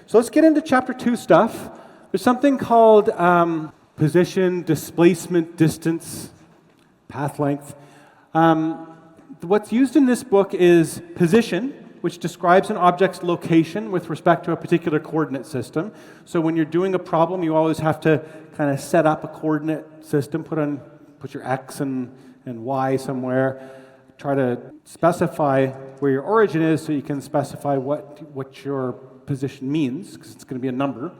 So let's get into chapter 2 stuff. There's something called position, displacement, distance, path length. What's used in this book is position, which describes an object's location with respect to a particular coordinate system. So when you're doing a problem, you always have to kind of set up a coordinate system, put your X and Y somewhere, try to specify where your origin is so you can specify what your position means, because it's going to be a number.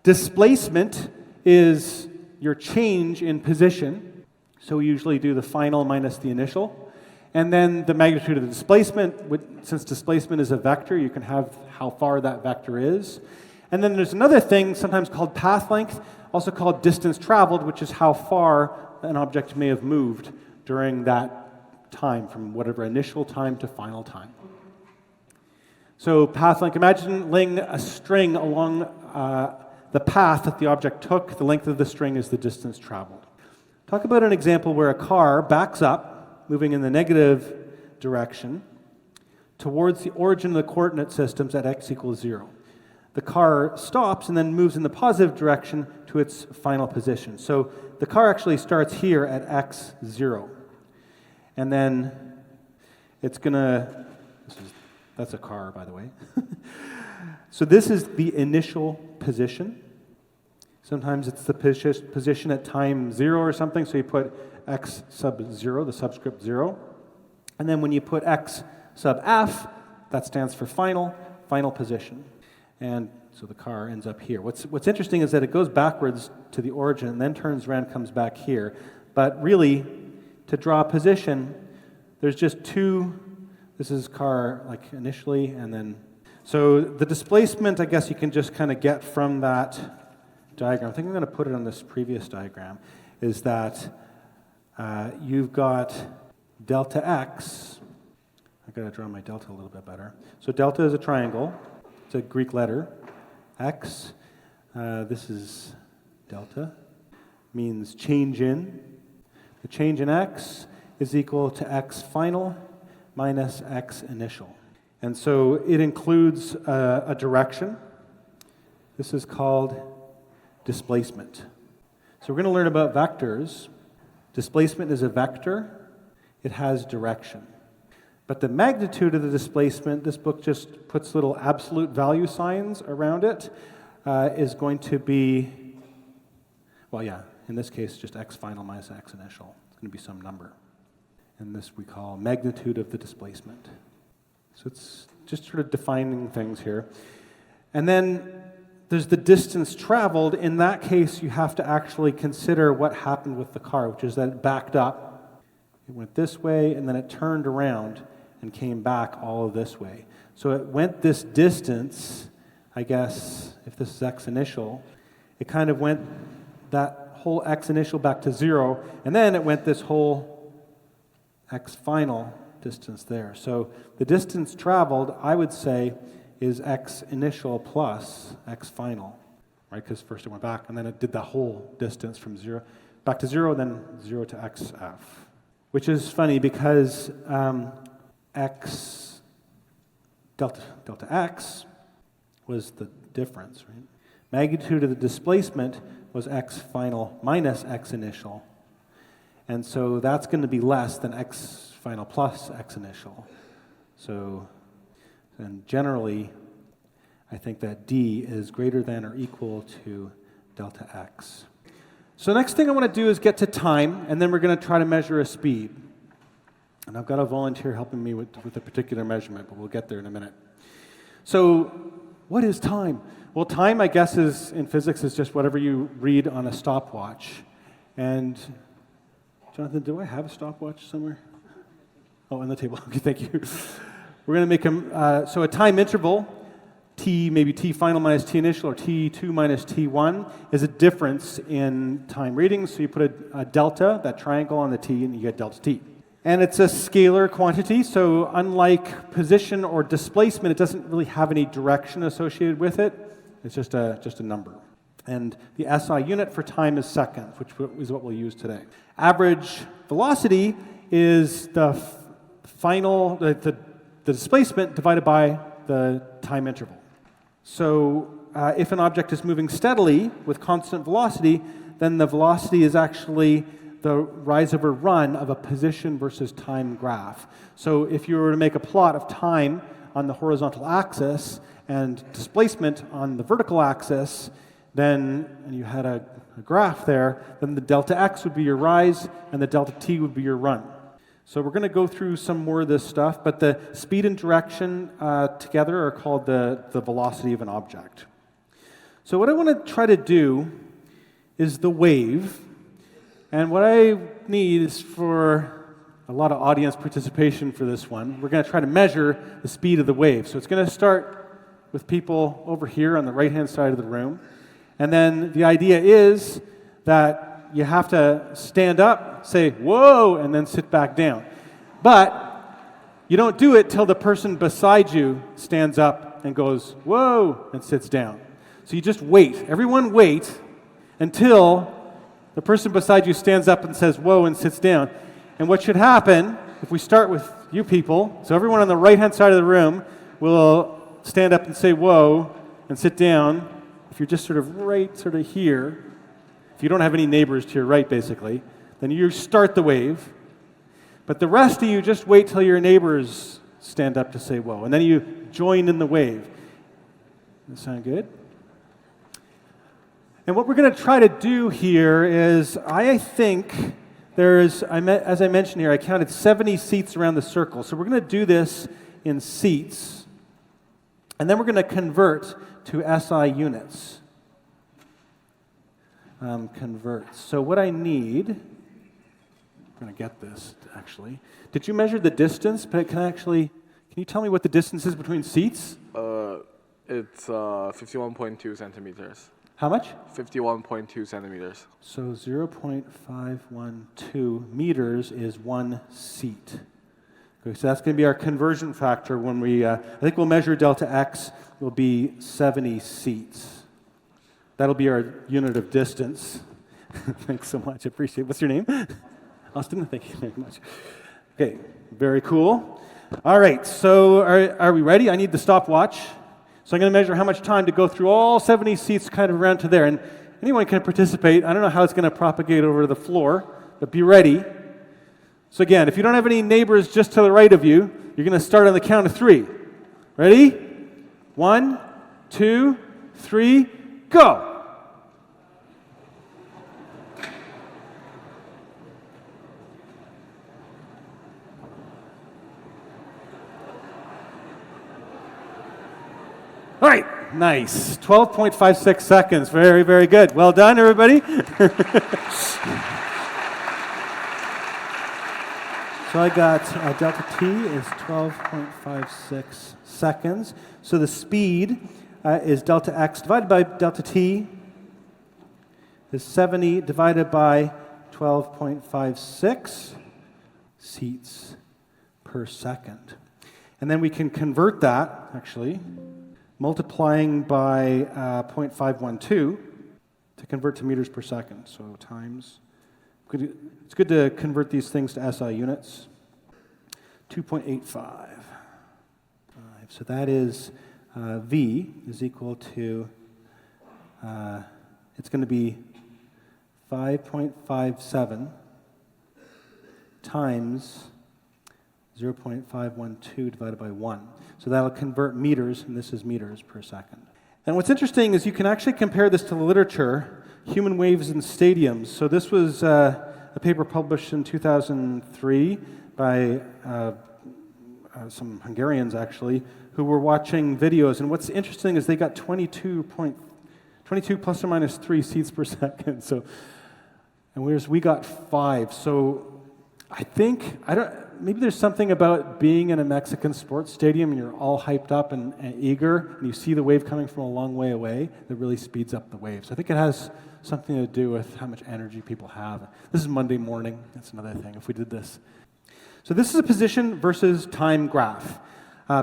Displacement is your change in position. So we usually do the final minus the initial. And then the magnitude of the displacement, since displacement is a vector, you can have how far that vector is. And then there's another thing, sometimes called path length, also called distance traveled, which is how far an object may have moved during that time, from whatever initial time to final time. So path length, imagine laying a string along the path that the object took. The length of the string is the distance traveled. Talk about an example where a car backs up, moving in the negative direction, towards the origin of the coordinate systems at x equals 0. The car stops and then moves in the positive direction to its final position. So the car actually starts here at x 0. And then it's going to, that's a car, by the way. So this is the initial position. Sometimes it's the position at time 0 or something, so you put x sub 0, the subscript 0. And then when you put x sub f, that stands for final position. And so the car ends up here. What's interesting is that it goes backwards to the origin and then turns around, comes back here. But really, to draw a position, there's just two. This is car like initially, and then. So the displacement, I guess you can just kind of get from that diagram. I think I'm going to put it on this previous diagram, is that you've got delta x. I've got to draw my delta a little bit better. So delta is a triangle. It's a Greek letter. X, this is delta, means change in. The change in x is equal to x final minus x initial. And so it includes a direction. This is called displacement. So we're going to learn about vectors. Displacement is a vector. It has direction. But the magnitude of the displacement, this book just puts little absolute value signs around it, is going to be, well, yeah, in this case, just x final minus x initial. It's going to be some number. And this we call magnitude of the displacement. So it's just sort of defining things here. And then there's the distance traveled. In that case, you have to actually consider what happened with the car, which is that it backed up. It went this way, and then it turned around and came back all of this way. So it went this distance, I guess, if this is x initial, it kind of went that whole x initial back to 0, and then it went this whole x final distance there. So the distance traveled, I would say, is x initial plus x final, right? Because first it went back, and then it did the whole distance from 0 back to 0, then 0 to xf. Which is funny because x delta x was the difference, right? Magnitude of the displacement was x final minus x initial. And so that's going to be less than x final plus x initial. So, and generally, I think that d is greater than or equal to delta x. So next thing I want to do is get to time, and then we're going to try to measure a speed. And I've got a volunteer helping me with a particular measurement, but we'll get there in a minute. So what is time? Well, time, I guess, in physics is just whatever you read on a stopwatch. And Jonathan, do I have a stopwatch somewhere? Oh, on the table. Okay, thank you. We're going to make so a time interval, t, maybe t final minus t initial, or t2 minus t1, is a difference in time readings. So you put a delta, that triangle on the t, and you get delta t. And it's a scalar quantity, so unlike position or displacement, it doesn't really have any direction associated with it. It's just a number. And the SI unit for time is seconds, which is what we'll use today. Average velocity is the final, the displacement divided by the time interval. So if an object is moving steadily with constant velocity, then the velocity is actually the rise over run of a position versus time graph. So if you were to make a plot of time on the horizontal axis and displacement on the vertical axis, then, and you had a graph there, then the delta x would be your rise and the delta t would be your run. So we're going to go through some more of this stuff, but the speed and direction together are called the velocity of an object. So what I want to try to do is the wave, and what I need is for a lot of audience participation for this one. We're going to try to measure the speed of the wave. So it's going to start with people over here on the right-hand side of the room, and then the idea is that you have to stand up, say, whoa, and then sit back down. But you don't do it till the person beside you stands up and goes, whoa, and sits down. So you just wait. Everyone wait until the person beside you stands up and says, whoa, and sits down. And what should happen, if we start with you people, so everyone on the right-hand side of the room will stand up and say, whoa, and sit down. If you're just sort of here, if you don't have any neighbors to your right, basically, then you start the wave. But the rest of you just wait till your neighbors stand up to say whoa, and then you join in the wave. Does that sound good? And what we're going to try to do here is, I think as I mentioned here, I counted 70 seats around the circle. So we're going to do this in seats, and then we're going to convert to SI units. Convert. So what I need, I'm going to get this actually. Did you measure the distance? But can you tell me what the distance is between seats? It's 51.2 centimeters. How much? 51.2 centimeters. So 0.512 meters is 1 seat. Okay, so that's going to be our conversion factor when we, I think we'll measure delta x will be 70 seats. That'll be our unit of distance. Thanks so much, I appreciate it. What's your name? Austin, thank you very much. Okay, very cool. All right, so are we ready? I need the stopwatch. So I'm going to measure how much time to go through all 70 seats kind of around to there. And anyone can participate. I don't know how it's going to propagate over the floor, but be ready. So again, if you don't have any neighbors just to the right of you, you're going to start on the count of 3. Ready? 1, 2, 3, go! All right, nice. 12.56 seconds. Very, very good. Well done, everybody. So I got delta t is 12.56 seconds. So the speed is delta x divided by delta t is 70 divided by 12.56 seats per second. And then we can convert that, actually, multiplying by 0.512 to convert to meters per second. So times, it's good to convert these things to SI units. 2.85. So that is V is equal to, it's going to be 5.57 times 0.512 divided by 1. So that'll convert meters, and this is meters per second. And what's interesting is you can actually compare this to the literature, human waves in stadiums. So this was a paper published in 2003 by some Hungarians, actually, who were watching videos. And what's interesting is they got 22 plus or minus 3 seats per second. So, and whereas we got 5. So I think, maybe there's something about being in a Mexican sports stadium and you're all hyped up and eager, and you see the wave coming from a long way away that really speeds up the waves. I think it has something to do with how much energy people have. This is Monday morning. That's another thing, if we did this. So this is a position versus time graph.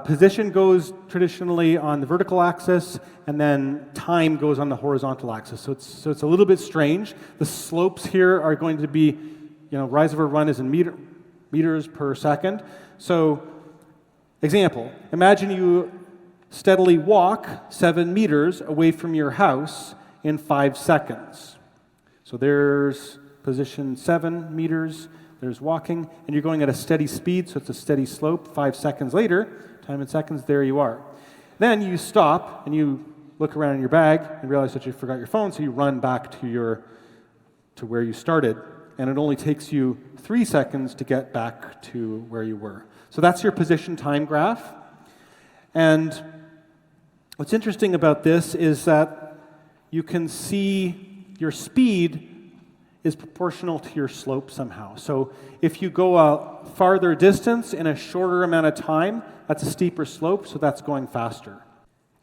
Position goes traditionally on the vertical axis, and then time goes on the horizontal axis. So it's a little bit strange. The slopes here are going to be, rise over run is in meters per second. So, example, imagine you steadily walk 7 meters away from your house in 5 seconds. So there's position 7 meters, there's walking, and you're going at a steady speed, so it's a steady slope. 5 seconds later, time in seconds, there you are. Then you stop and you look around in your bag and realize that you forgot your phone, so you run back to where you started, and it only takes you 3 seconds to get back to where you were. So that's your position time graph. And what's interesting about this is that you can see your speed is proportional to your slope somehow. So if you go a farther distance in a shorter amount of time, that's a steeper slope, so that's going faster.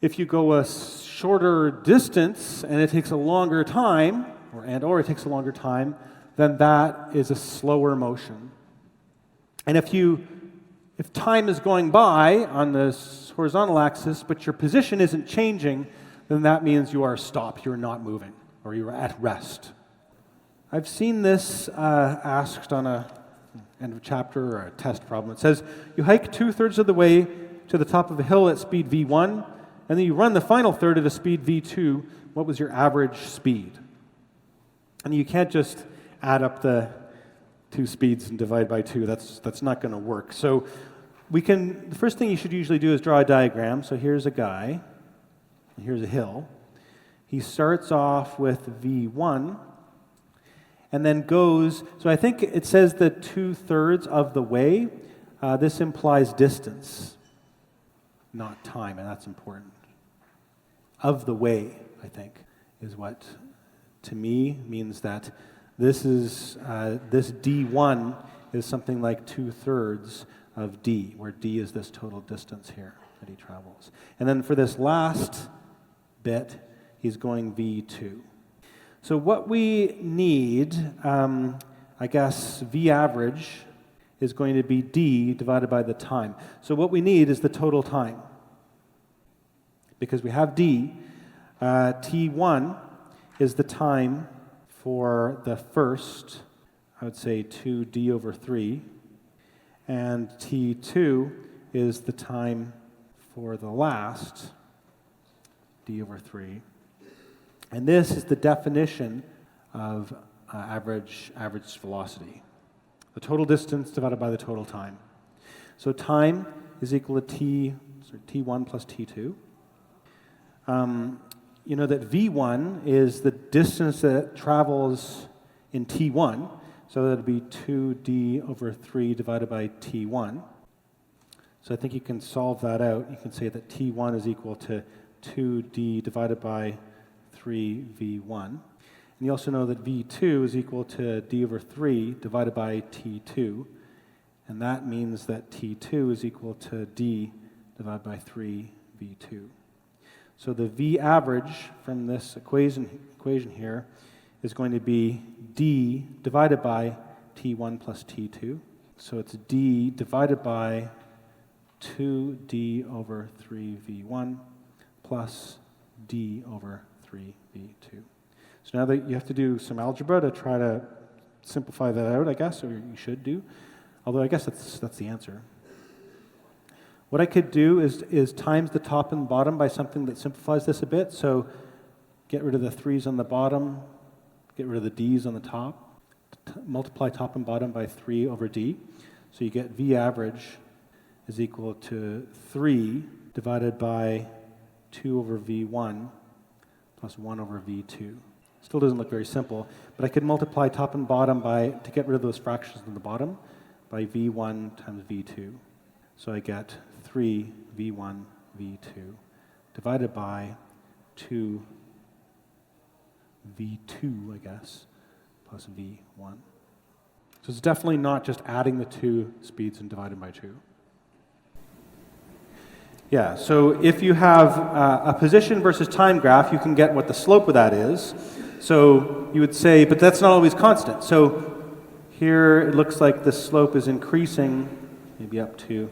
If you go a shorter distance and it takes a longer time, or it takes a longer time, then that is a slower motion. And if time is going by on this horizontal axis, but your position isn't changing, then that means you are stopped, you're not moving, or you're at rest. I've seen this asked on a end of chapter or a test problem. It says, you hike 2/3 of the way to the top of a hill at speed v1, and then you run the final third at a speed v2. What was your average speed? And you can't just add up the two speeds and divide by 2. That's not going to work. So the first thing you should usually do is draw a diagram. So here's a guy, and here's a hill. He starts off with v1, and then goes, so I think it says that 2/3 of the way. This implies distance, not time, and that's important. Of the way, I think, is what, to me, means that this d1 is something like 2/3 of d, where d is this total distance here that he travels. And then for this last bit, he's going v2. So what we need, I guess, v average is going to be d divided by the time. So what we need is the total time. Because we have d, t1 is the time for the first, I would say 2d over 3, and t2 is the time for the last, d over 3. And this is the definition of average velocity. The total distance divided by the total time. So time is equal to t1 plus t2. You know that v1 is the distance that it travels in t1, so that would be 2d over 3 divided by t1. So I think you can solve that out. You can say that t1 is equal to 2d divided by 3v1. And you also know that v2 is equal to d over 3 divided by t2. And that means that t2 is equal to d divided by 3v2. So the v average from this equation here is going to be d divided by t1 plus t2. So it's d divided by 2d over 3v1 plus d over 3v2. So now that you have to do some algebra to try to simplify that out, I guess, or you should do. Although I guess that's the answer. What I could do is times the top and bottom by something that simplifies this a bit. So get rid of the 3's on the bottom, get rid of the d's on the top, multiply top and bottom by 3 over d. So you get v average is equal to 3 divided by 2 over v1 plus 1 over v2. Still doesn't look very simple, but I could multiply top and bottom to get rid of those fractions on the bottom, by v1 times v2. So I get 3 v1 v2 divided by 2 v2, I guess, plus v1. So it's definitely not just adding the two speeds and dividing by 2. Yeah, so if you have a position versus time graph, you can get what the slope of that is. So you would say, but that's not always constant. So here it looks like the slope is increasing, maybe up to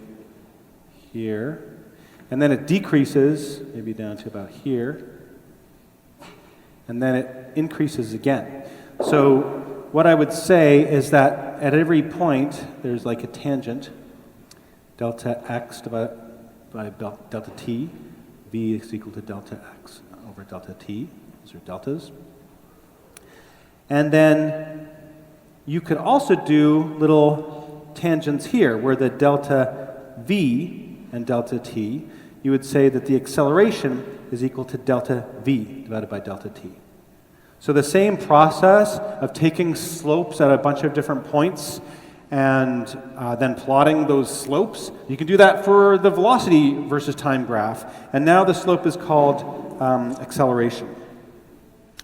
here. And then it decreases, maybe down to about here. And then it increases again. So what I would say is that at every point, there's like a tangent, delta x divided by delta t, v is equal to delta x over delta t. Those are deltas. And then you could also do little tangents here, where the delta v and delta t, you would say that the acceleration is equal to delta v divided by delta t. So the same process of taking slopes at a bunch of different points and then plotting those slopes, you can do that for the velocity versus time graph. And now the slope is called acceleration.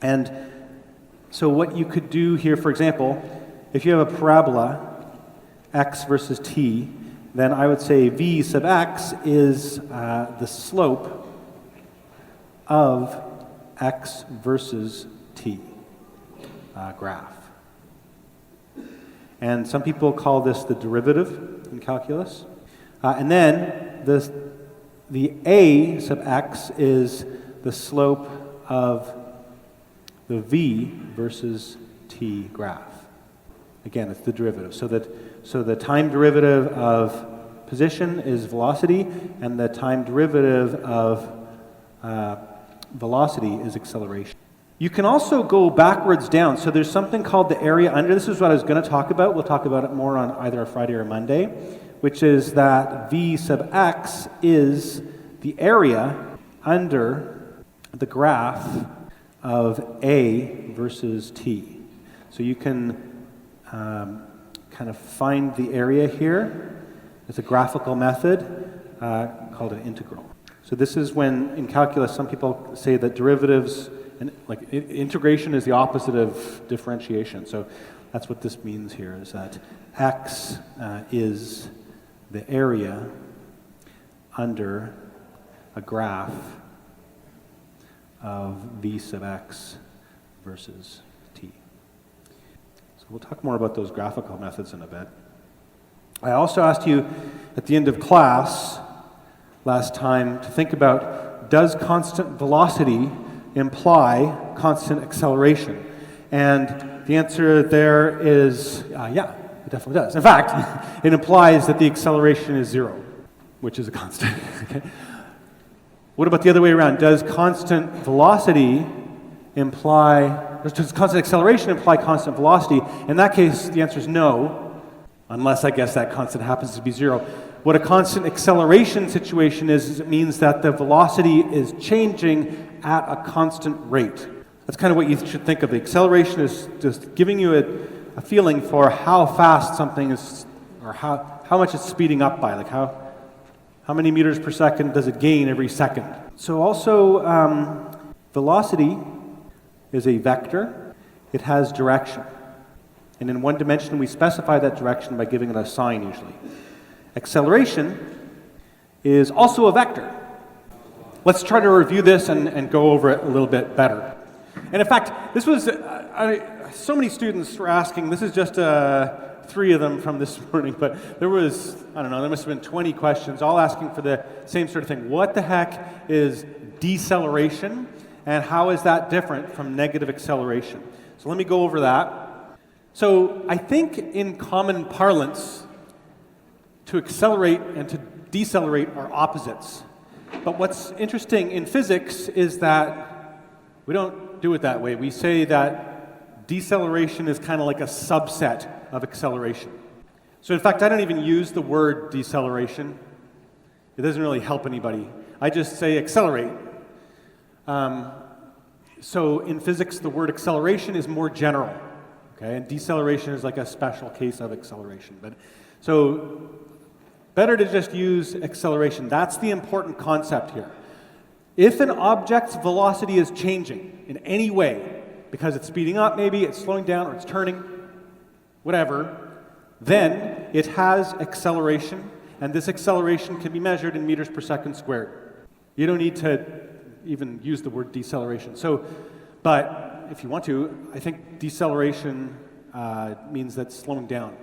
And so what you could do here, for example, if you have a parabola, x versus t, then I would say v sub x is the slope of x versus t graph. And some people call this the derivative in calculus. And then the a sub x is the slope of the v versus t graph. Again, it's the derivative. So the time derivative of position is velocity, and the time derivative of velocity is acceleration. You can also go backwards down. So there's something called the area under. This is what I was going to talk about. We'll talk about it more on either a Friday or Monday, which is that v sub x is the area under the graph of a versus t. So you can kind of find the area here. It's a graphical method called an integral. So this is when, in calculus, some people say that derivatives, and like integration is the opposite of differentiation. So that's what this means here, is that x is the area under a graph of v sub x versus t. So we'll talk more about those graphical methods in a bit. I also asked you at the end of class last time to think about, does constant velocity imply constant acceleration? And the answer there is, yeah, it definitely does. In fact, it implies that the acceleration is 0, which is a constant. Okay? What about the other way around? Does constant velocity imply, does constant acceleration imply constant velocity? In that case, the answer is no, unless I guess that constant happens to be 0. What a constant acceleration situation is it means that the velocity is changing at a constant rate. That's kind of what you should think of. The acceleration is just giving you a feeling for how fast something is, or how much it's speeding up by, like how many meters per second does it gain every second. So also, velocity is a vector. It has direction. And in one dimension, we specify that direction by giving it a sign usually. Acceleration is also a vector. Let's try to review this and go over it a little bit better. And in fact, this was, so many students were asking, this is just 3 of them from this morning, but there was, I don't know, there must have been 20 questions, all asking for the same sort of thing. What the heck is deceleration, and how is that different from negative acceleration? So let me go over that. So I think in common parlance, to accelerate and to decelerate are opposites. But what's interesting in physics is that we don't do it that way. We say that deceleration is kind of like a subset of acceleration. So in fact, I don't even use the word deceleration. It doesn't really help anybody. I just say accelerate. So in physics, the word acceleration is more general, okay? And deceleration is like a special case of acceleration. But so better to just use acceleration. That's the important concept here. If an object's velocity is changing in any way, because it's speeding up maybe, it's slowing down, or it's turning, whatever, then it has acceleration, and this acceleration can be measured in meters per second squared. You don't need to even use the word deceleration. So, but if you want to, I think deceleration means that's slowing down.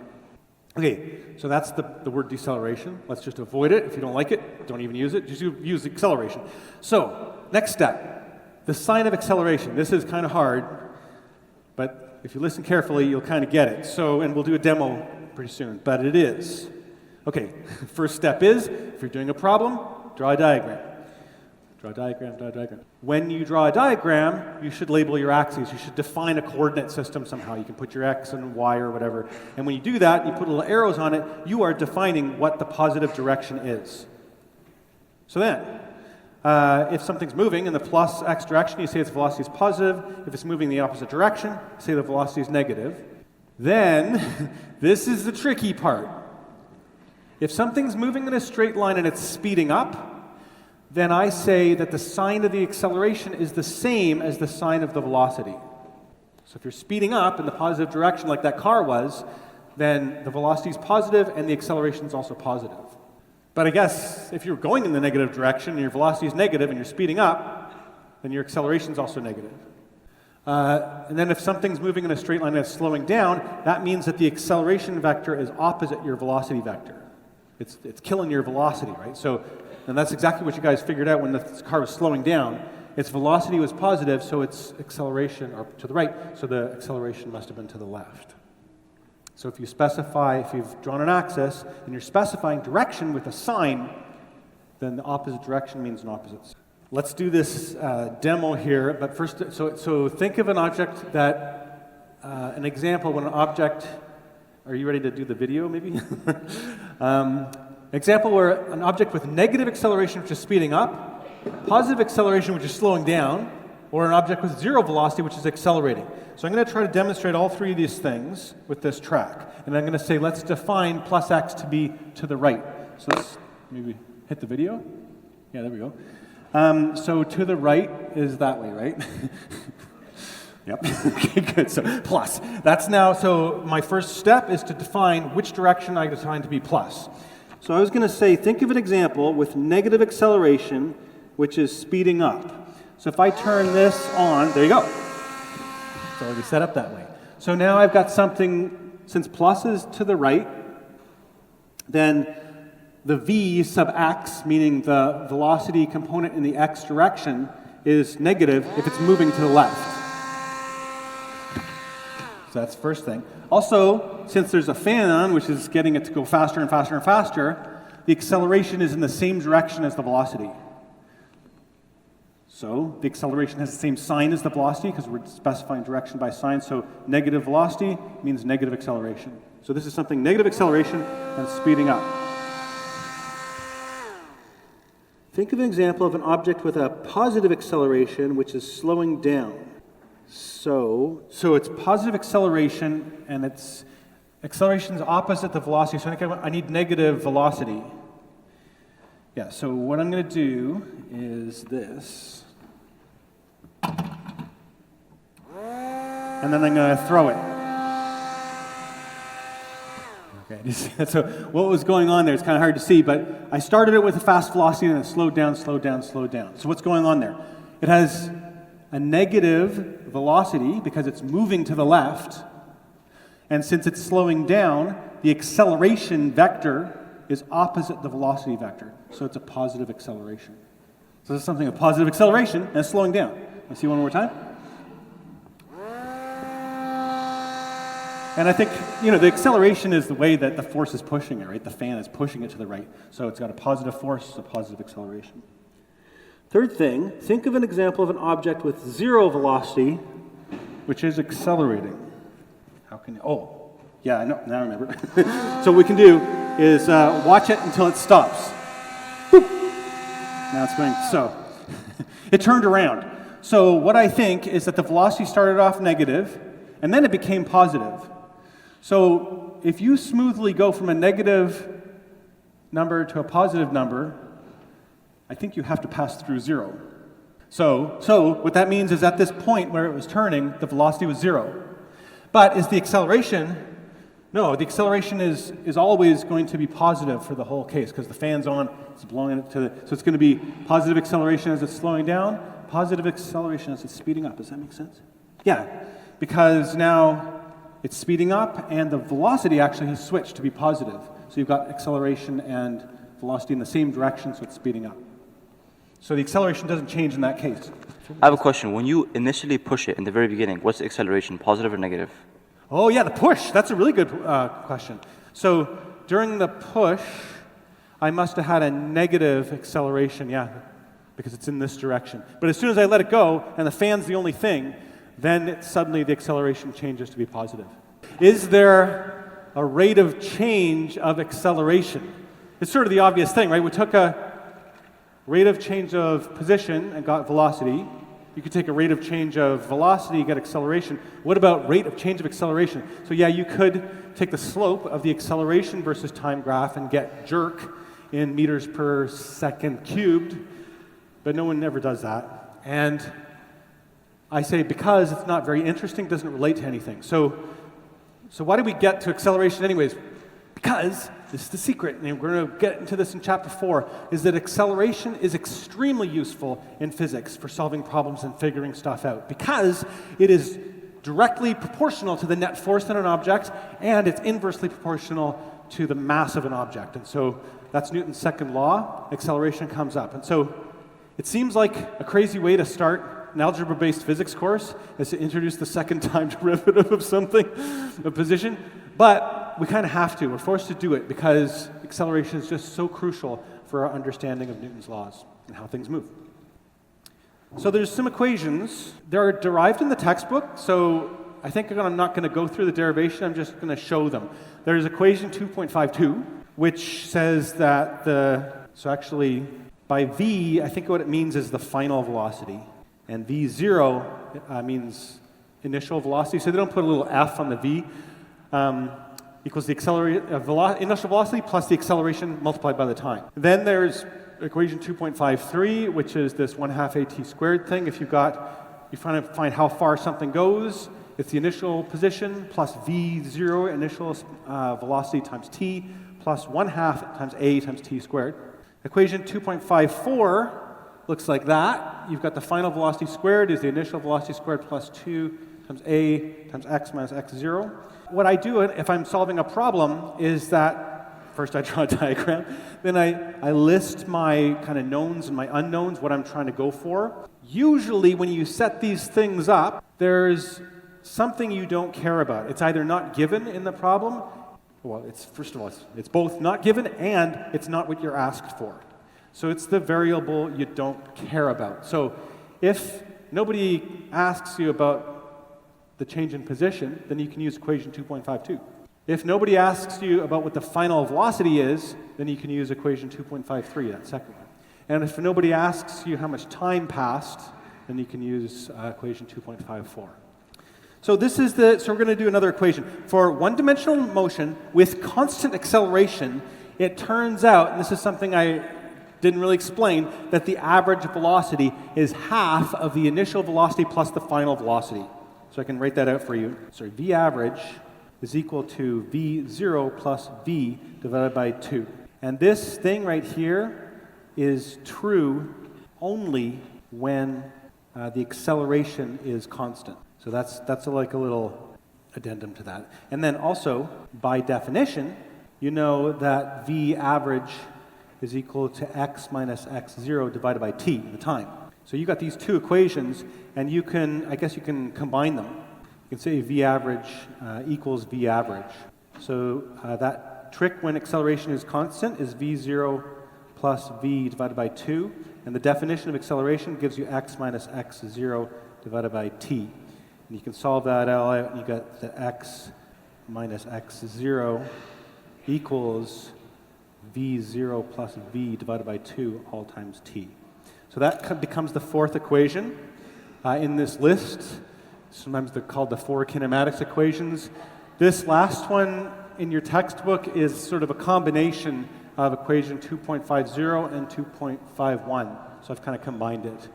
Okay, so that's the word deceleration. Let's just avoid it. If you don't like it, don't even use it. Just use acceleration. So, next step, the sign of acceleration. This is kind of hard, but if you listen carefully, you'll kind of get it. So, and we'll do a demo pretty soon, but it is. Okay, first step is, if you're doing a problem, draw a diagram. Draw a diagram, draw a diagram. When you draw a diagram, you should label your axes. You should define a coordinate system somehow. You can put your X and Y or whatever. And when you do that, you put little arrows on it, you are defining what the positive direction is. So then, if something's moving in the plus X direction, you say its velocity is positive. If it's moving in the opposite direction, you say the velocity is negative. Then, this is the tricky part. If something's moving in a straight line and it's speeding up, then I say that the sign of the acceleration is the same as the sign of the velocity. So if you're speeding up in the positive direction like that car was, then the velocity is positive and the acceleration is also positive. But I guess if you're going in the negative direction and your velocity is negative and you're speeding up, then your acceleration is also negative. And then if something's moving in a straight line and it's slowing down, that means that the acceleration vector is opposite your velocity vector. It's killing your velocity, right? So, and that's exactly what you guys figured out when the car was slowing down. Its velocity was positive, so its acceleration, or to the right, so the acceleration must have been to the left. So if you specify, if you've drawn an axis, and you're specifying direction with a sign, then the opposite direction means an opposite sign. Let's do this demo here, but first, so think of an object that, an example when an object, are you ready to do the video maybe? Example where an object with negative acceleration, which is speeding up, positive acceleration, which is slowing down, or an object with zero velocity, which is accelerating. So I'm going to try to demonstrate all three of these things with this track. And I'm going to say, let's define plus x to be to the right. So let's maybe hit the video. Yeah, there we go. So to the right is that way, right? Yep. Okay, good. So plus. That's now, so my first step is to define which direction I define to be plus. So I was going to say, think of an example with negative acceleration, which is speeding up. So if I turn this on, there you go. It's already set up that way. So now I've got something, since plus is to the right, then the v sub x, meaning the velocity component in the x direction, is negative if it's moving to the left. So that's the first thing. Also, since there's a fan on, which is getting it to go faster and faster and faster, the acceleration is in the same direction as the velocity. So the acceleration has the same sign as the velocity because we're specifying direction by sign. So negative velocity means negative acceleration. So this is something negative acceleration and speeding up. Think of an example of an object with a positive acceleration, which is slowing down. So it's positive acceleration, and its acceleration is opposite the velocity. So I need negative velocity. Yeah, so what I'm going to do is this. And then I'm going to throw it. Okay, so what was going on there, it's kind of hard to see, but I started it with a fast velocity and it slowed down, slowed down, slowed down. So what's going on there? It has a negative velocity because it's moving to the left, and since it's slowing down, the acceleration vector is opposite the velocity vector, so it's a positive acceleration. So this is something, a positive acceleration, and it's slowing down. Let's see one more time. And I think, the acceleration is the way that the force is pushing it, right? The fan is pushing it to the right. So it's got a positive force, a positive acceleration. Third thing, think of an example of an object with zero velocity, which is accelerating. How can you, yeah, I know, now I remember. So what we can do is watch it until it stops. Whoop. Now it's going, so. It turned around. So what I think is that the velocity started off negative, and then it became positive. So if you smoothly go from a negative number to a positive number, I think you have to pass through zero. So what that means is at this point where it was turning, the velocity was zero. But is the acceleration? No, the acceleration is always going to be positive for the whole case because the fan's on, it's blowing it so it's going to be positive acceleration as it's slowing down, positive acceleration as it's speeding up. Does that make sense? Yeah, because now it's speeding up and the velocity actually has switched to be positive. So you've got acceleration and velocity in the same direction, so it's speeding up. So the acceleration doesn't change in that case. I have a question. When you initially push it in the very beginning, what's the acceleration, positive or negative? Oh yeah, the push. That's a really good question. So during the push, I must have had a negative acceleration, yeah. because it's in this direction. But as soon as I let it go, and the fan's the only thing, then suddenly the acceleration changes to be positive. Is there a rate of change of acceleration? It's sort of the obvious thing, right? We took a rate of change of position and got velocity. You could take a rate of change of velocity, get acceleration. What about rate of change of acceleration? So yeah, you could take the slope of the acceleration versus time graph and get jerk in meters per second cubed, but no one ever does that. And I say because it's not very interesting, doesn't relate to anything. So why do we get to acceleration anyways? Because this is the secret, and we're going to get into this in chapter 4, is that acceleration is extremely useful in physics for solving problems and figuring stuff out, because it is directly proportional to the net force in an object, and it's inversely proportional to the mass of an object. And so that's Newton's second law. Acceleration comes up. And so it seems like a crazy way to start an algebra-based physics course is to introduce the second time derivative of something, a position. But we kind of have to. We're forced to do it because acceleration is just so crucial for our understanding of Newton's laws and how things move. So there's some equations. They're derived in the textbook, so I think I'm not going to go through the derivation. I'm just going to show them. There's equation 2.52, which says that so actually by v, I think what it means is the final velocity. And v0 means initial velocity. So they don't put a little f on the v. Equals the initial velocity plus the acceleration multiplied by the time. Then there's equation 2.53, which is this 1/2 at squared thing. If you're trying to find how far something goes, it's the initial position plus v0 initial velocity times t plus 1/2 times a times t squared. Equation 2.54 looks like that. You've got the final velocity squared is the initial velocity squared plus 2 times a times x minus x0. What I do if I'm solving a problem is that first I draw a diagram, then I list my kind of knowns and my unknowns, what I'm trying to go for. Usually when you set these things up, there's something you don't care about. It's either not given in the problem, well, first of all, it's both not given and it's not what you're asked for. So it's the variable you don't care about. So if nobody asks you about the change in position, then you can use equation 2.52. If nobody asks you about what the final velocity is, then you can use equation 2.53, that second one. And if nobody asks you how much time passed, then you can use equation 2.54. So we're going to do another equation. For one-dimensional motion with constant acceleration, it turns out, and this is something I didn't really explain, that the average velocity is half of the initial velocity plus the final velocity. So I can write that out for you. So V average is equal to V0 plus V divided by 2. And this thing right here is true only when the acceleration is constant. So that's like a little addendum to that. And then also, by definition, you know that V average is equal to x minus x0 divided by t, the time. So you got these two equations, and I guess you can combine them. You can say V average equals V average. So that trick when acceleration is constant is V0 plus V divided by 2. And the definition of acceleration gives you x minus x0 divided by t. And you can solve that out, and you got the x minus x0 equals V0 plus V divided by 2 all times t. So that becomes the fourth equation in this list. Sometimes they're called the four kinematics equations. This last one in your textbook is sort of a combination of equation 2.50 and 2.51. So I've kind of combined it.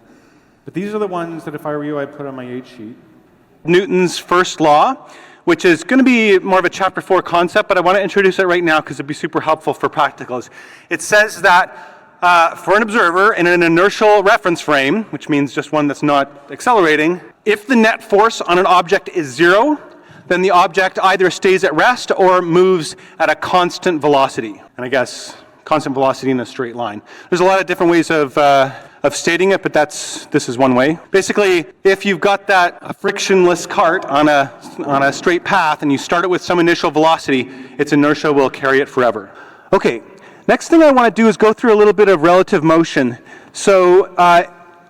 But these are the ones that if I were you, I'd put on my 8 sheet. Newton's first law, which is going to be more of a chapter 4 concept, but I want to introduce it right now because it'd be super helpful for practicals. It says that for an observer in an inertial reference frame, which means just one that's not accelerating, if the net force on an object is 0, then the object either stays at rest or moves at a constant velocity. And I guess constant velocity in a straight line. There's a lot of different ways of stating it, but this is one way. Basically, if you've got a frictionless cart on a straight path and you start it with some initial velocity, its inertia will carry it forever. Okay, next thing I want to do is go through a little bit of relative motion. So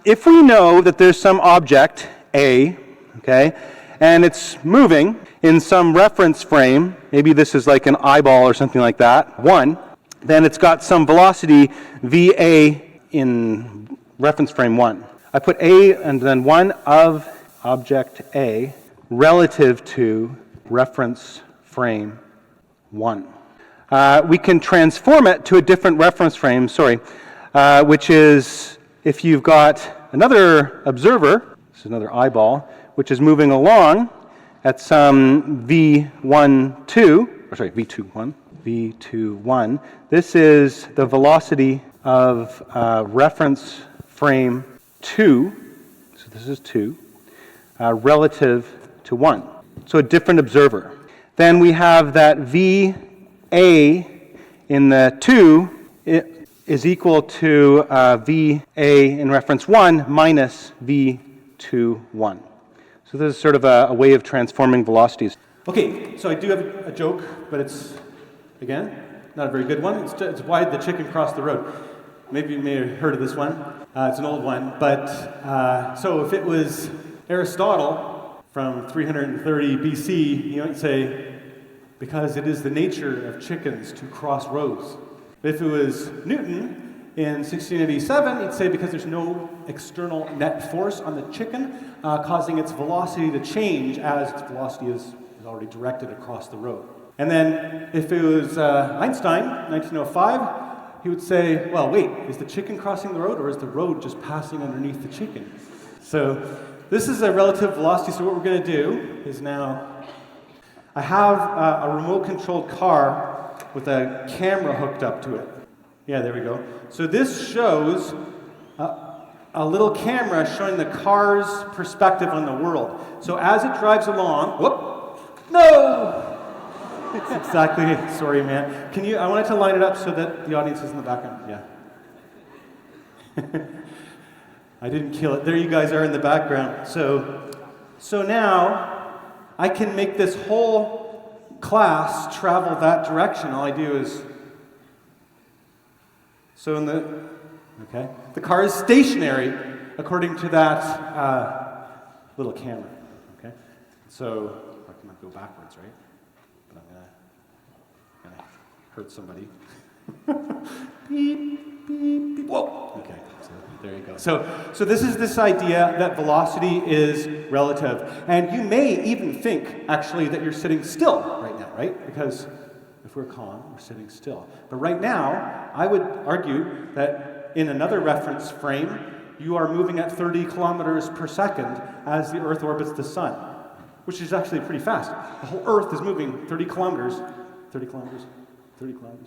if we know that there's some object, A, okay, and it's moving in some reference frame, maybe this is like an eyeball or something like that, 1, then it's got some velocity VA in reference frame 1. I put A and then 1 of object A relative to reference frame 1. We can transform it to a different reference frame, which is if you've got another observer, this is another eyeball, which is moving along at some V21. This is the velocity of reference frame 2, so this is 2, relative to 1. So a different observer. Then we have that VA in the 2 is equal to VA in reference 1 minus V21. So this is sort of a way of transforming velocities. Okay, so I do have a joke, but it's, again, not a very good one. It's why the chicken crossed the road. Maybe you may have heard of this one. It's an old one, but so if it was Aristotle from 330 BC, you might say, because it is the nature of chickens to cross roads. If it was Newton in 1687, he'd say because there's no external net force on the chicken causing its velocity to change as its velocity is already directed across the road. And then if it was Einstein, 1905, he would say, well, wait, is the chicken crossing the road or is the road just passing underneath the chicken? So this is a relative velocity, so what we're going to do is now, I have a remote-controlled car with a camera hooked up to it. Yeah, there we go. So this shows a little camera showing the car's perspective on the world. So as it drives along, whoop, no! It's exactly, sorry man. I wanted to line it up so that the audience is in the background. Yeah. I didn't kill it. There you guys are in the background. So now I can make this whole class travel that direction. All I do is, the car is stationary according to that little camera. Okay, so I can go backwards, right? But I'm gonna hurt somebody. Beep, beep, beep. Whoa. Okay, so there you go. So this is this idea that velocity is relative, and you may even think actually that you're sitting still right now, right? Because if we're calm, we're sitting still. But right now, I would argue that in another reference frame, you are moving at 30 kilometers per second as the Earth orbits the sun, which is actually pretty fast. The whole Earth is moving 30 kilometers, 30 kilometers, 30 kilometers,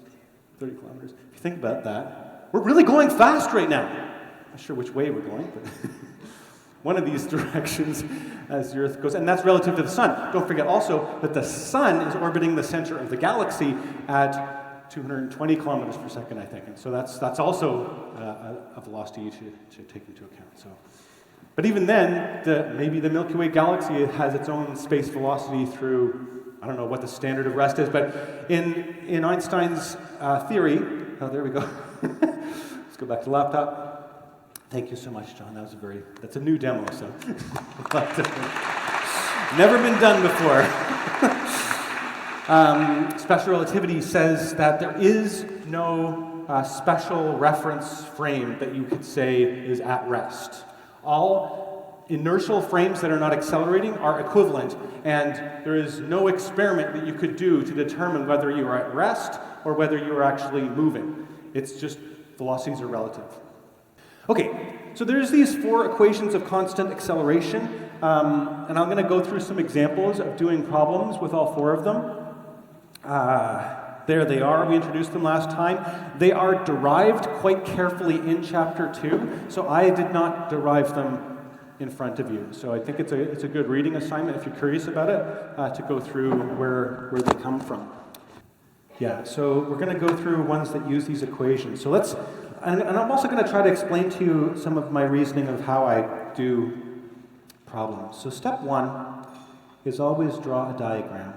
30 kilometers. If you think about that, we're really going fast right now. Not sure which way we're going, but one of these directions as the Earth goes, and that's relative to the sun. Don't forget also that the sun is orbiting the center of the galaxy at 220 kilometers per second, I think, and so that's also a velocity you should take into account. So, but even then, maybe the Milky Way galaxy has its own space velocity through, I don't know what the standard of rest is, but in Einstein's theory, oh, there we go. Let's go back to the laptop. Thank you so much, John. That's a new demo, so. Never been done before. Special relativity says that there is no special reference frame that you could say is at rest. All inertial frames that are not accelerating are equivalent, and there is no experiment that you could do to determine whether you are at rest or whether you are actually moving. It's just velocities are relative. Okay, so there's these 4 equations of constant acceleration, and I'm going to go through some examples of doing problems with all 4 of them. There they are. We introduced them last time. They are derived quite carefully in Chapter 2, so I did not derive them in front of you. So I think it's a good reading assignment if you're curious about it, to go through where they come from. Yeah, so we're going to go through ones that use these equations. So and I'm also going to try to explain to you some of my reasoning of how I do problems. So step 1 is always draw a diagram.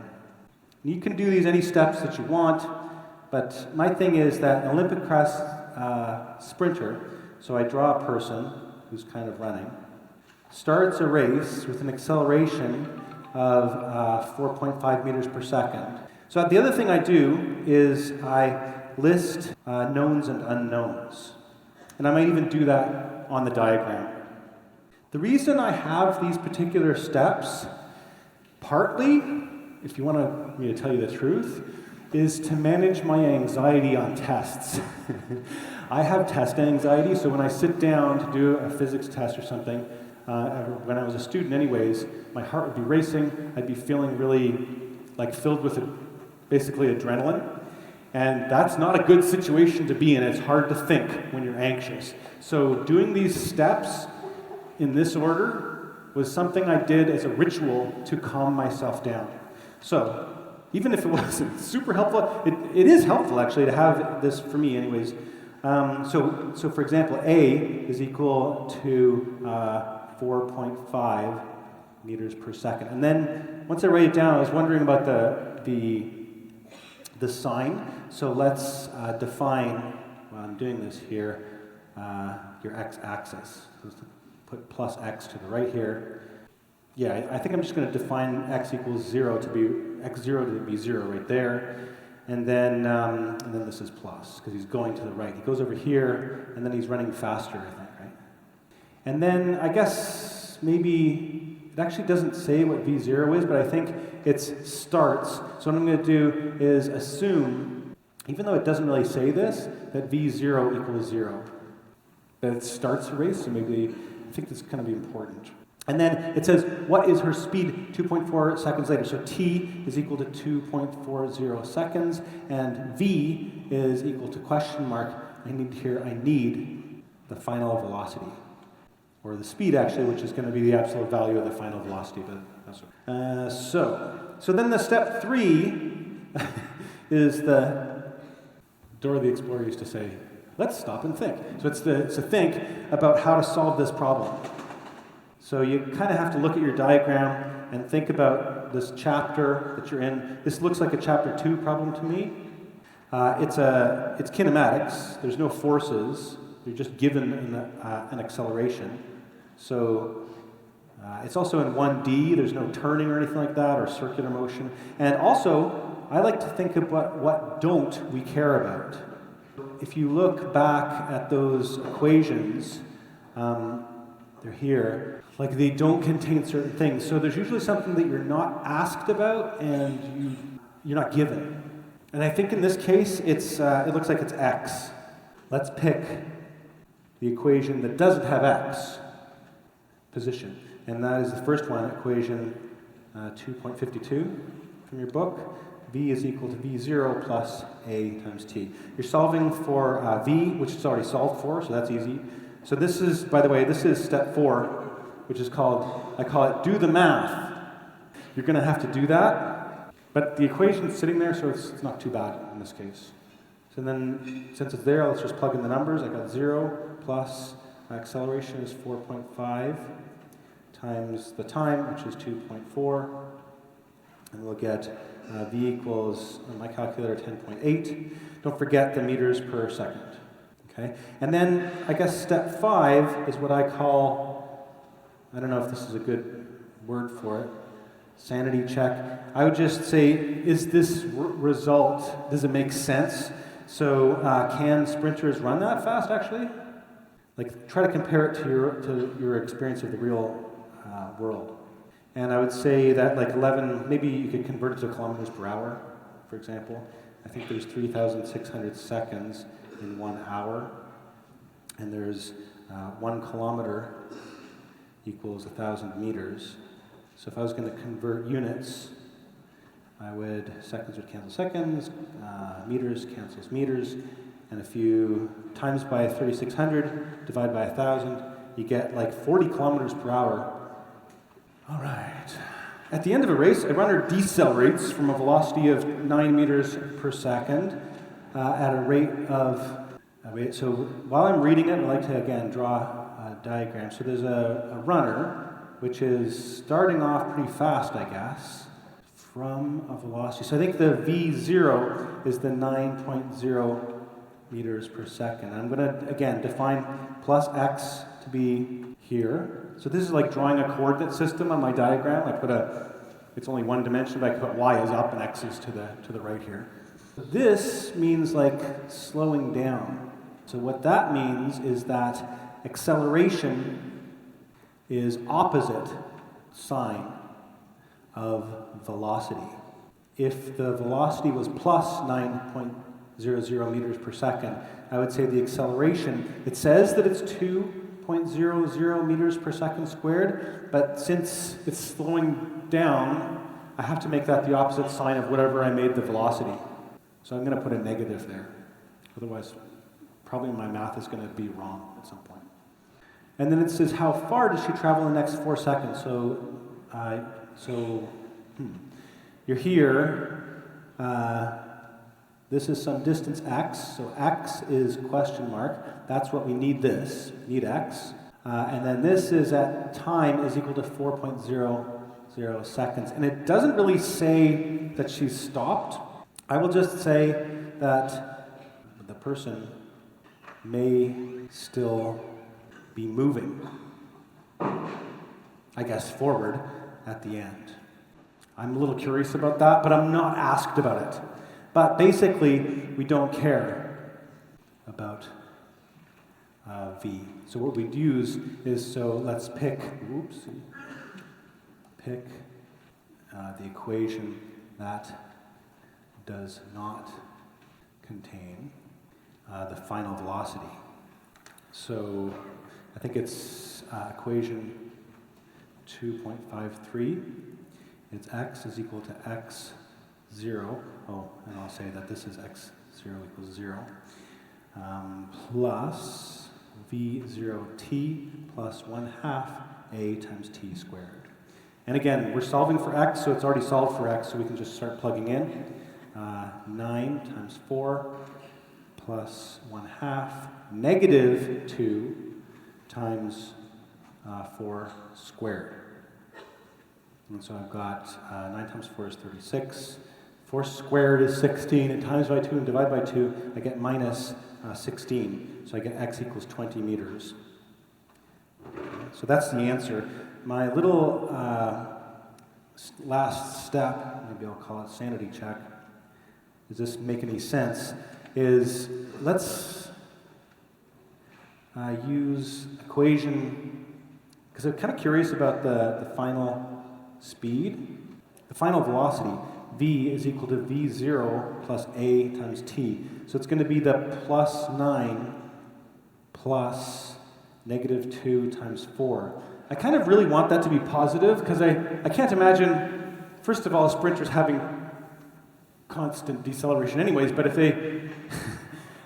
You can do these any steps that you want, but my thing is that an Olympic crest sprinter So I draw a person who's kind of running, starts a race with an acceleration of 4.5 meters per second. So the other thing I do is I list knowns and unknowns. And I might even do that on the diagram. The reason I have these particular steps, partly, if you want me to tell you the truth, is to manage my anxiety on tests. I have test anxiety, so when I sit down to do a physics test or something, when I was a student anyways, my heart would be racing, I'd be feeling really like filled with basically adrenaline. And that's not a good situation to be in. It's hard to think when you're anxious. So doing these steps in this order was something I did as a ritual to calm myself down. So even if it wasn't super helpful, it is helpful actually to have this for me anyways. So for example, A is equal to 4.5 meters per second. And then once I write it down, I was wondering about the sign. So let's define, while I'm doing this here, your x-axis. So let's put plus x to the right here. Yeah, I think I'm just going to define x equals 0 to be, x0 to be 0 right there. And then this is plus, because he's going to the right. He goes over here, and then he's running faster, I think, right? And then I guess maybe, it actually doesn't say what V0 is, but I think it starts. So what I'm going to do is assume, even though it doesn't really say this, that V0 equals 0. That it starts a race, so maybe, I think this is going to be important. And then it says, what is her speed 2.4 seconds later? So t is equal to 2.40 seconds, and v is equal to question mark. I need the final velocity. Or the speed, actually, which is going to be the absolute value of the final velocity. But that's okay. So then the step 3 is Dora the Explorer used to say, let's stop and think. So it's to think about how to solve this problem. So you kind of have to look at your diagram and think about this chapter that you're in. This looks like a chapter 2 problem to me. It's kinematics. There's no forces. You're just given an acceleration. So it's also in 1D. There's no turning or anything like that, or circular motion. And also, I like to think about what don't we care about. If you look back at those equations, they're here, like they don't contain certain things. So there's usually something that you're not asked about and you're not given. And I think in this case, it looks like it's x. Let's pick the equation that doesn't have x, position. And that is the first one, equation 2.52 from your book. V is equal to V0 plus A times T. You're solving for V, which is already solved for, so that's easy. So this is, by the way, this is step 4, which is called, I call it do the math. You're going to have to do that, but the equation's sitting there, so it's not too bad in this case. So then, since it's there, let's just plug in the numbers. I got 0 plus acceleration is 4.5 times the time, which is 2.4. And we'll get V equals, on my calculator, 10.8. Don't forget the meters per second. Okay? And then, I guess step 5 is what I call, I don't know if this is a good word for it, sanity check. I would just say, is this result, does it make sense? So can sprinters run that fast, actually? Like, try to compare it to your experience of the real world. And I would say that like 11, maybe you could convert it to kilometers per hour, for example. I think there's 3,600 seconds in 1 hour. And there's 1 kilometer equals 1,000 meters. So if I was going to convert units, seconds would cancel seconds, meters cancels meters, and if you times by 3,600, divide by 1,000, you get like 40 kilometers per hour. All right. At the end of a race, a runner decelerates from a velocity of 9 meters per second at a rate of... So while I'm reading it, I'd like to, again, draw a diagram. So there's a runner, which is starting off pretty fast, I guess, from a velocity. So I think the V0 is the 9.0 meters per second. I'm going to, again, define plus x to be here. So this is like drawing a coordinate system on my diagram. It's only one dimension, but I put y is up and x is to the right here. This means like slowing down. So what that means is that acceleration is opposite sign of velocity. If the velocity was plus 9.00 meters per second, I would say the acceleration, it says that it's 2.00 meters per second squared, but since it's slowing down, I have to make that the opposite sign of whatever I made the velocity. So I'm going to put a negative there. Otherwise, probably my math is going to be wrong at some point. And then it says, how far does she travel in the next 4 seconds? You're here. This is some distance x. So x is question mark. That's what we need this. Need x. And then this is at time is equal to 4.00 seconds. And it doesn't really say that she's stopped. I will just say that the person may still be moving, I guess, forward at the end. I'm a little curious about that, but I'm not asked about it. But basically, we don't care about v. So what we'd use is, so let's pick the equation that does not contain the final velocity. So I think it's equation 2.53. It's x is equal to x0. Oh, and I'll say that this is x0 equals 0. Plus v0t plus 1/2 a times t squared. And again, we're solving for x, so it's already solved for x, so we can just start plugging in. 9 times 4 plus 1/2 negative 2 times 4 squared. And so I've got 9 times 4 is 36. 4 squared is 16. And times by 2 and divide by 2, I get minus 16. So I get x equals 20 meters. So that's the answer. My little last step, maybe I'll call it sanity check, does this make any sense, is let's use equation, because I'm kind of curious about the final speed. The final velocity, v is equal to v0 plus a times t. So it's going to be the plus 9 plus negative 2 times 4. I kind of really want that to be positive, because I can't imagine, first of all, sprinters having constant deceleration anyways, but if they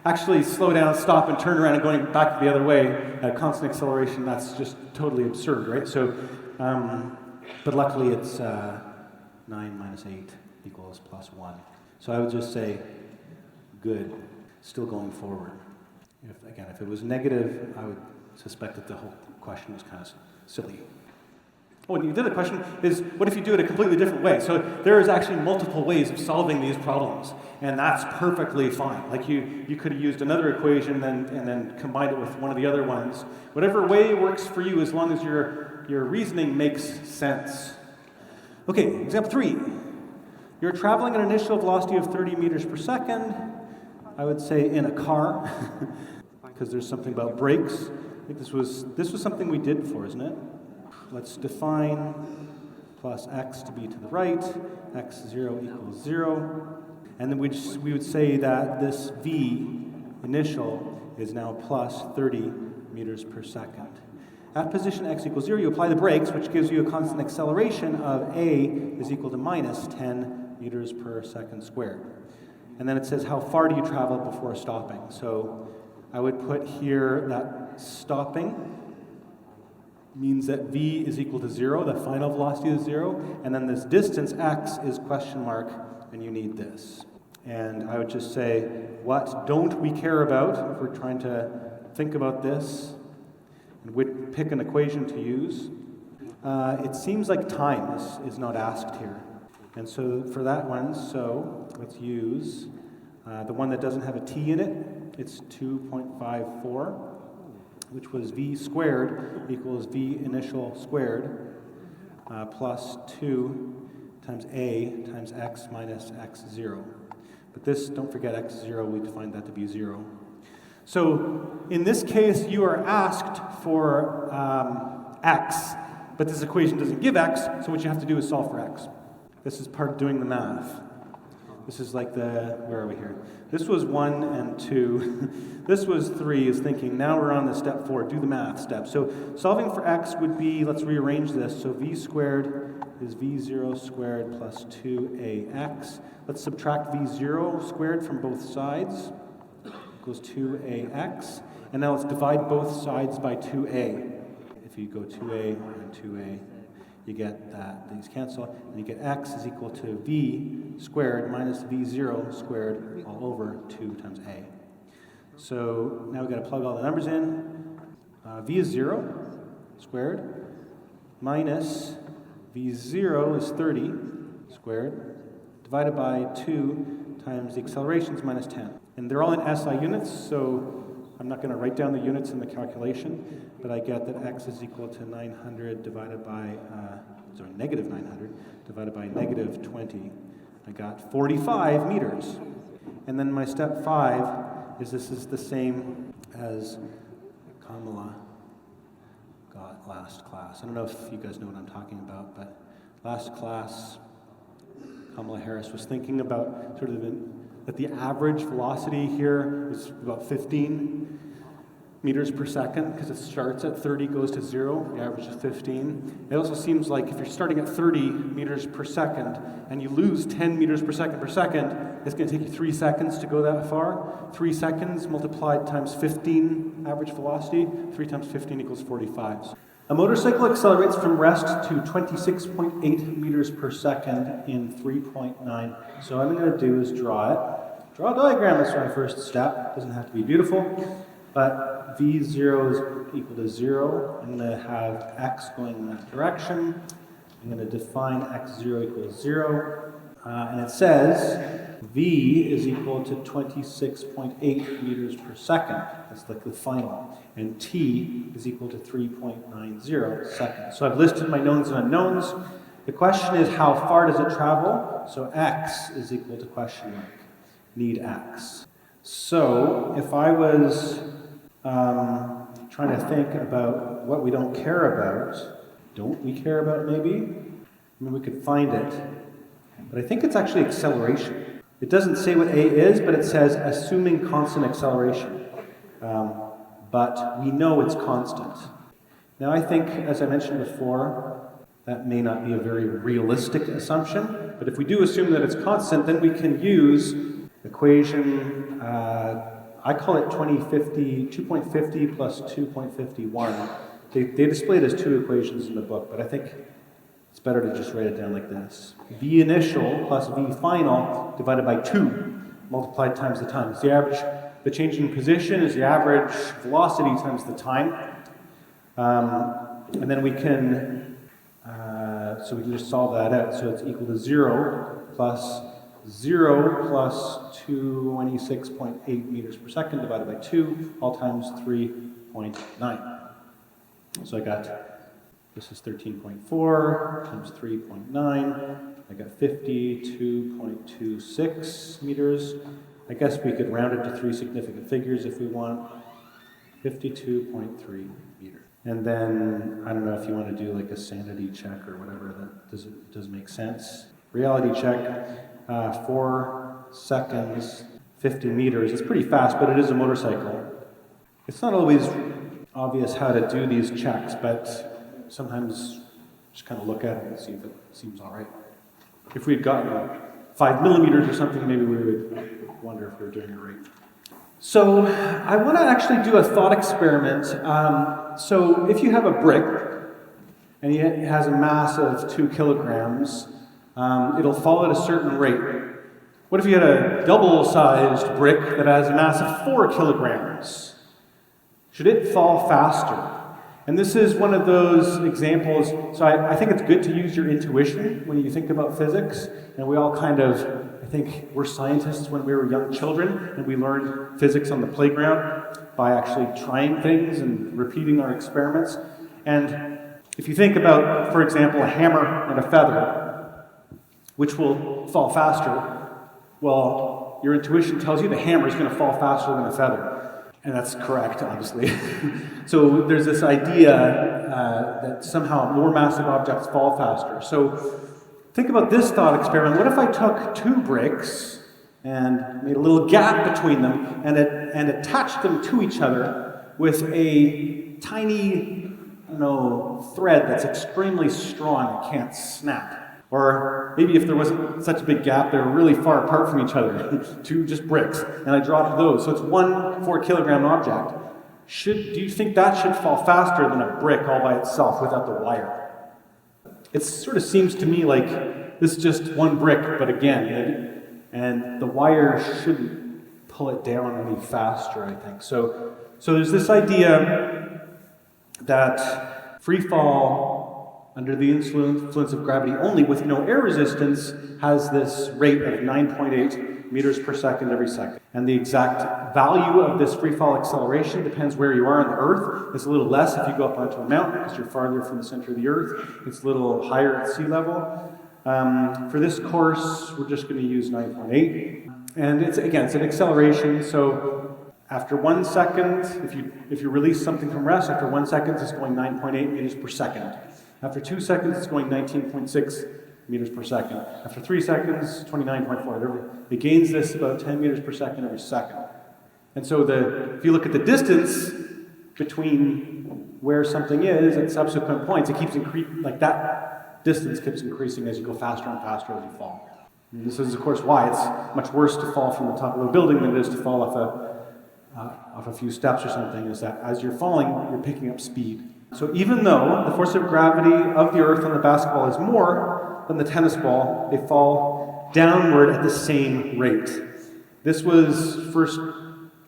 actually slow down, stop, and turn around and going back the other way at constant acceleration, that's just totally absurd, right? So, but luckily it's 9 minus 8 equals plus 1. So I would just say, good, still going forward. If it was negative, I would suspect that the whole question was kind of silly. Oh, and the other question is, what if you do it a completely different way? So there is actually multiple ways of solving these problems, and that's perfectly fine. Like you could have used another equation and then combined it with one of the other ones. Whatever way works for you, as long as your reasoning makes sense. Okay, example 3. You're traveling at an initial velocity of 30 meters per second. I would say in a car, because there's something about brakes. I think this was something we did before, isn't it? Let's define plus x to be to the right, x0 equals 0. And then we would say that this v initial is now plus 30 meters per second. At position x equals 0, you apply the brakes, which gives you a constant acceleration of a is equal to minus 10 meters per second squared. And then it says, how far do you travel before stopping? So I would put here that stopping means that v is equal to 0, the final velocity is 0, and then this distance x is question mark, and you need this. And I would just say, what don't we care about if we're trying to think about this? And we'd pick an equation to use. It seems like time is not asked here. And so for that one, so let's use the one that doesn't have a t in it. it's 2.54, which was v squared equals v initial squared plus 2 times a times x minus x0. But this, don't forget x0, we defined that to be 0. So in this case, you are asked for x, but this equation doesn't give x, so what you have to do is solve for x. This is part of doing the math. This is like where are we here? This was 1 and 2. This was 3, is thinking, now we're on the step 4, do the math step. So solving for x would be, let's rearrange this. So v squared is v0 squared plus 2ax. Let's subtract v0 squared from both sides. Equals 2ax. And now let's divide both sides by 2a. If you go 2a and 2a, you get that these cancel, and you get x is equal to v squared minus v0 squared all over 2 times a. So now we've got to plug all the numbers in. V is 0 squared minus v0 is 30 squared divided by 2 times the acceleration is minus 10. And they're all in SI units, so I'm not going to write down the units in the calculation, but I get that x is equal to 900 divided by, negative 900 divided by negative 20. I got 45 meters. And then my step 5 is this is the same as Kamala got last class. I don't know if you guys know what I'm talking about, but last class, Kamala Harris was thinking about sort of that the average velocity here is about 15 meters per second, because it starts at 30, goes to 0, the average is 15. It also seems like if you're starting at 30 meters per second and you lose 10 meters per second, it's going to take you 3 seconds to go that far. 3 seconds multiplied times 15 average velocity, 3 times 15 equals 45. A motorcycle accelerates from rest to 26.8 meters per second in 3.9. So what I'm going to do is draw it. Draw a diagram, that's my first step. Doesn't have to be beautiful, but v0 is equal to 0. I'm going to have x going in that direction. I'm going to define x0 equals 0. And it says v is equal to 26.8 meters per second. That's like the final. And t is equal to 3.90 seconds. So I've listed my knowns and unknowns. The question is, how far does it travel? So x is equal to question mark. Need x. So if I was trying to think about what we don't care about, don't we care about maybe? I mean, we could find it. But I think it's actually acceleration. It doesn't say what a is, but it says assuming constant acceleration. But we know it's constant. Now I think, as I mentioned before, that may not be a very realistic assumption, but if we do assume that it's constant, then we can use equation, I call it 2.50 plus 2.51. They display it as two equations in the book, but I think it's better to just write it down like this. V initial plus V final divided by 2 multiplied times the time. It's the average, the change in position is the average velocity times the time. And then we can, so we can just solve that out. So it's equal to 0 plus 26.8 meters per second divided by 2, all times 3.9. So I got, this is 13.4 times 3.9. I got 52.26 meters. I guess we could round it to 3 significant figures if we want. 52.3 meters. And then, I don't know if you want to do like a sanity check or whatever, that does make sense. Reality check, 4 seconds, 50 meters. It's pretty fast, but it is a motorcycle. It's not always obvious how to do these checks, but sometimes just kind of look at it and see if it seems all right. If we had gotten 5 millimeters or something, maybe we would wonder if we were doing it right. So I want to actually do a thought experiment. So if you have a brick and it has a mass of 2 kilograms, it'll fall at a certain rate. What if you had a double-sized brick that has a mass of 4 kilograms? Should it fall faster? And this is one of those examples, so I think it's good to use your intuition when you think about physics, and we all kind of, I think we're scientists when we were young children, and we learned physics on the playground by actually trying things and repeating our experiments. And if you think about, for example, a hammer and a feather, which will fall faster, well, your intuition tells you the hammer is going to fall faster than a feather. And that's correct, obviously. So there's this idea that somehow more massive objects fall faster. So think about this thought experiment. What if I took two bricks and made a little gap between them and attached them to each other with a tiny thread that's extremely strong and can't snap? Or maybe if there wasn't such a big gap, they were really far apart from each other, two just bricks, and I dropped those. So it's one 4-kilogram object. Do you think that should fall faster than a brick all by itself without the wire? It sort of seems to me like this is just one brick, but again, and the wire shouldn't pull it down any faster, I think. So there's this idea that free fall under the influence of gravity only with no air resistance has this rate of 9.8 meters per second every second. And the exact value of this free fall acceleration depends where you are on the Earth. It's a little less if you go up onto a mountain because you're farther from the center of the Earth. It's a little higher at sea level. For this course, we're just going to use 9.8. And it's an acceleration. So after 1 second, if you release something from rest, after 1 second, it's going 9.8 meters per second. After 2 seconds, it's going 19.6 meters per second. After 3 seconds, 29.4. It gains this about 10 meters per second every second. And so if you look at the distance between where something is at subsequent points, it keeps increasing, like that distance keeps increasing as you go faster and faster as you fall. And this is, of course, why it's much worse to fall from the top of a building than it is to fall off a few steps or something, is that as you're falling, you're picking up speed. So even though the force of gravity of the Earth on the basketball is more than the tennis ball, they fall downward at the same rate. This was first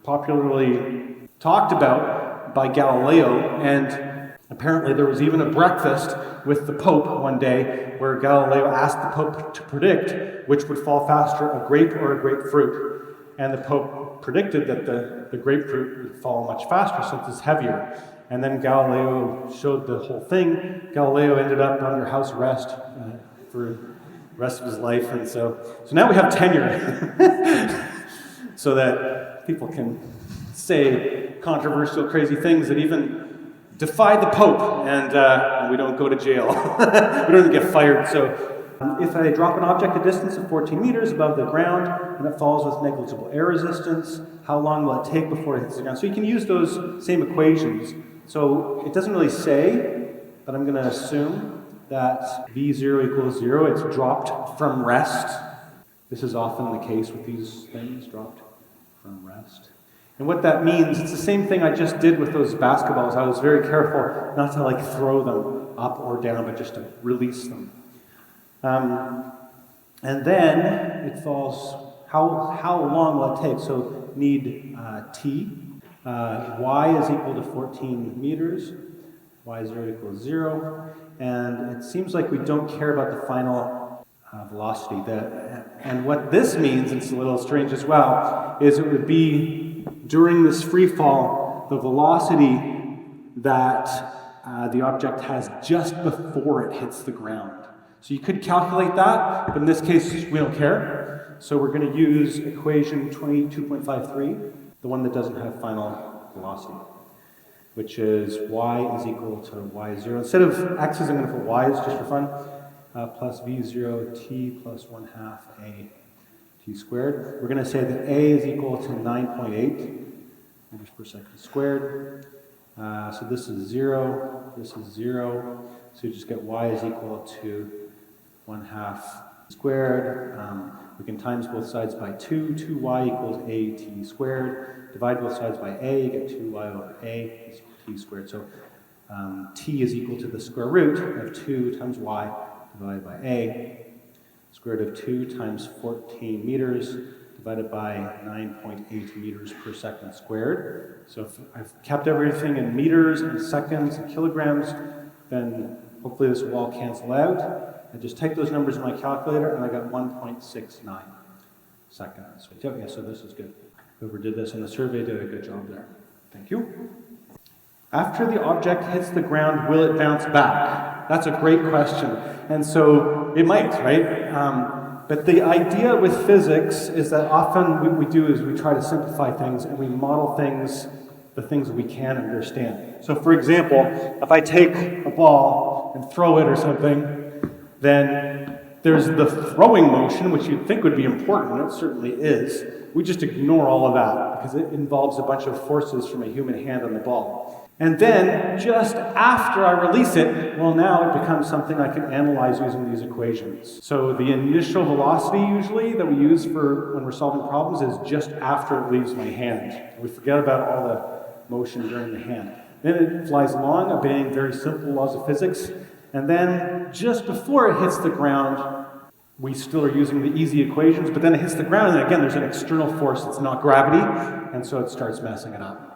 popularly talked about by Galileo, and apparently there was even a breakfast with the Pope one day where Galileo asked the Pope to predict which would fall faster, a grape or a grapefruit. And the Pope predicted that the grapefruit would fall much faster since it's heavier. And then Galileo showed the whole thing. Galileo ended up under house arrest for the rest of his life. And so now we have tenure so that people can say controversial, crazy things that even defy the Pope, and we don't go to jail. We don't get fired. So if I drop an object a distance of 14 meters above the ground and it falls with negligible air resistance, how long will it take before it hits the ground? So you can use those same equations. So it doesn't really say, but I'm going to assume that V0 equals 0. It's dropped from rest. This is often the case with these things, dropped from rest. And what that means, it's the same thing I just did with those basketballs. I was very careful not to throw them up or down, but just to release them. And then it falls, how long will it take? So need t. Y is equal to 14 meters. Y0 equals 0. And it seems like we don't care about the final velocity. And what this means, it's a little strange as well, is it would be during this free fall, the velocity that the object has just before it hits the ground. So you could calculate that, but in this case, we don't care. So we're going to use equation 22.53, the one that doesn't have final velocity, which is y is equal to y0. Instead of x's, I'm going to put y's just for fun, plus v0 t plus 1/2 a t squared. We're going to say that a is equal to 9.8 meters per second squared. So this is 0, this is 0. So you just get y is equal to 1/2 squared. We can times both sides by 2. 2y equals a t squared. Divide both sides by a, you get 2y over a is t squared. So t is equal to the square root of 2 times y divided by a. Square root of 2 times 14 meters divided by 9.8 meters per second squared. So if I've kept everything in meters and seconds and kilograms, then hopefully this will all cancel out. I just typed those numbers in my calculator and I got 1.69. seconds. Yeah, so this is good. Whoever did this in the survey did a good job there. Thank you. After the object hits the ground, will it bounce back? That's a great question. And so it might, right? But the idea with physics is that often what we do is we try to simplify things and we model things, the things we can understand. So for example, if I take a ball and throw it or something, then there's the throwing motion, which you'd think would be important, and it certainly is. We just ignore all of that because it involves a bunch of forces from a human hand on the ball. And then, just after I release it, well, now it becomes something I can analyze using these equations. So the initial velocity, usually, that we use for when we're solving problems is just after it leaves my hand. We forget about all the motion during the hand. Then it flies along, obeying very simple laws of physics. And then, just before it hits the ground, we still are using the easy equations, but then it hits the ground, and again, there's an external force that's not gravity, and so it starts messing it up.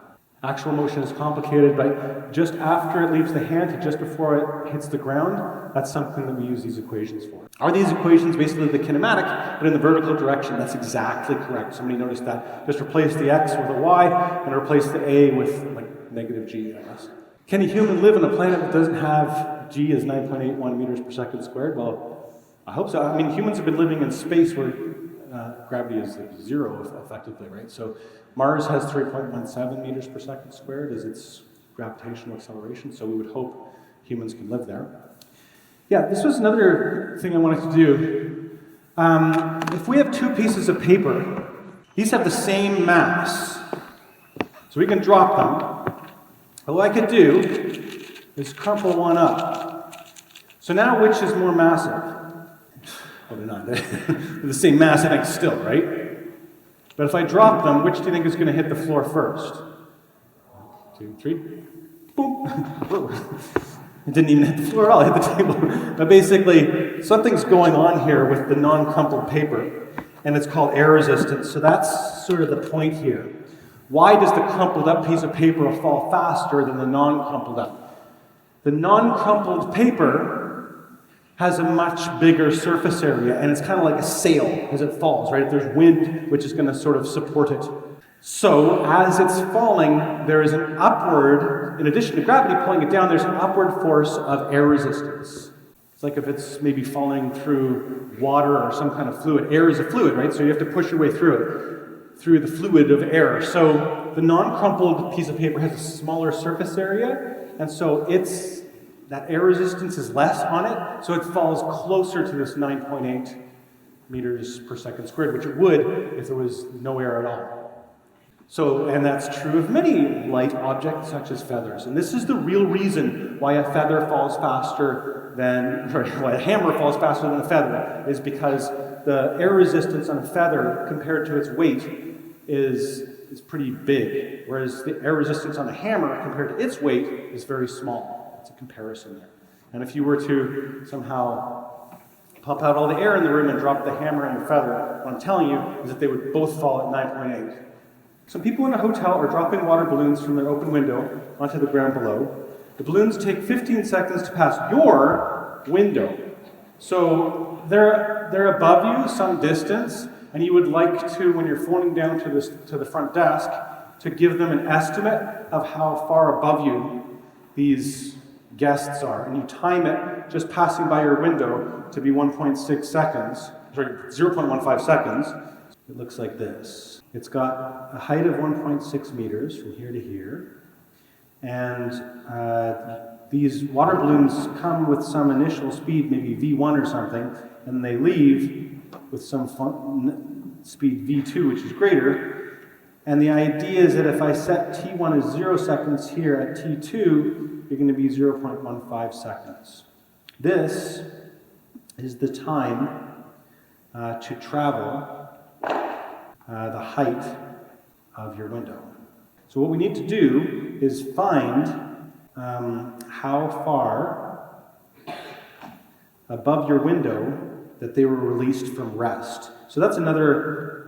Actual motion is complicated, but just after it leaves the hand to just before it hits the ground, that's something that we use these equations for. Are these equations basically the kinematic, but in the vertical direction? That's exactly correct. Somebody noticed that. Just replace the x with a y, and replace the a with like negative g, I guess. Can a human live on a planet that doesn't have g as 9.81 meters per second squared? Well, I hope so. I mean, humans have been living in space where gravity is like zero, effectively, right? So Mars has 3.17 meters per second squared as its gravitational acceleration, so we would hope humans can live there. Yeah, this was another thing I wanted to do. If we have two pieces of paper, these have the same mass, so we can drop them. But what I could do is crumple one up. So now which is more massive? Well, they're not. They're the same mass, I think, still, right? But if I drop them, which do you think is going to hit the floor first? 1, 2, 3. Boom! It didn't even hit the floor at all, it hit the table. But basically, something's going on here with the non-crumpled paper, and it's called air resistance. So that's sort of the point here. Why does the crumpled up piece of paper fall faster than the non-crumpled up? The non-crumpled paper has a much bigger surface area, and it's kind of like a sail as it falls, right? If there's wind, which is going to sort of support it. So as it's falling, there is an upward, in addition to gravity pulling it down, there's an upward force of air resistance. It's like if it's maybe falling through water or some kind of fluid. Air is a fluid, right? So you have to push your way through it, through the fluid of air. So the non-crumpled piece of paper has a smaller surface area, and so that air resistance is less on it, so it falls closer to this 9.8 meters per second squared, which it would if there was no air at all. So, and that's true of many light objects such as feathers. And this is the real reason why a feather falls faster than, sorry, why a hammer falls faster than a feather, is because the air resistance on a feather compared to its weight is pretty big, whereas the air resistance on a hammer compared to its weight is very small. It's a comparison there. And if you were to somehow pump out all the air in the room and drop the hammer and the feather, what I'm telling you is that they would both fall at 9.8. Some people in a hotel are dropping water balloons from their open window onto the ground below. The balloons take 15 seconds to pass your window. So they're above you some distance, and you would like to, when you're phoning down to the front desk, to give them an estimate of how far above you these guests are, and you time it just passing by your window to be 1.6 seconds, sorry, 0.15 seconds. It looks like this. It's got a height of 1.6 meters from here to here, and these water balloons come with some initial speed, maybe V1 or something, and they leave with some speed V2, which is greater. And the idea is that if I set T1 as 0 seconds here, at T2, you're going to be 0.15 seconds. This is the time to travel the height of your window. So what we need to do is find how far above your window that they were released from rest. So that's another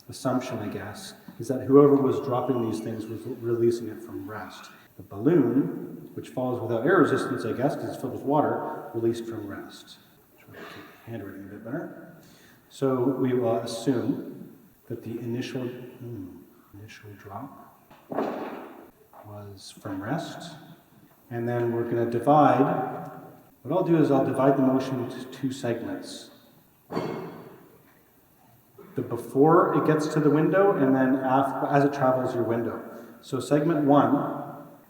assumption, I guess, is that whoever was dropping these things was releasing it from rest. The balloon, which falls without air resistance, I guess, because it's filled with water, released from rest. Try to keep the handwriting a bit better. So we will assume that the initial drop was from rest. And then we're going to divide. What I'll do is I'll divide the motion into two segments. The before it gets to the window, and then after, as it travels your window. So segment 1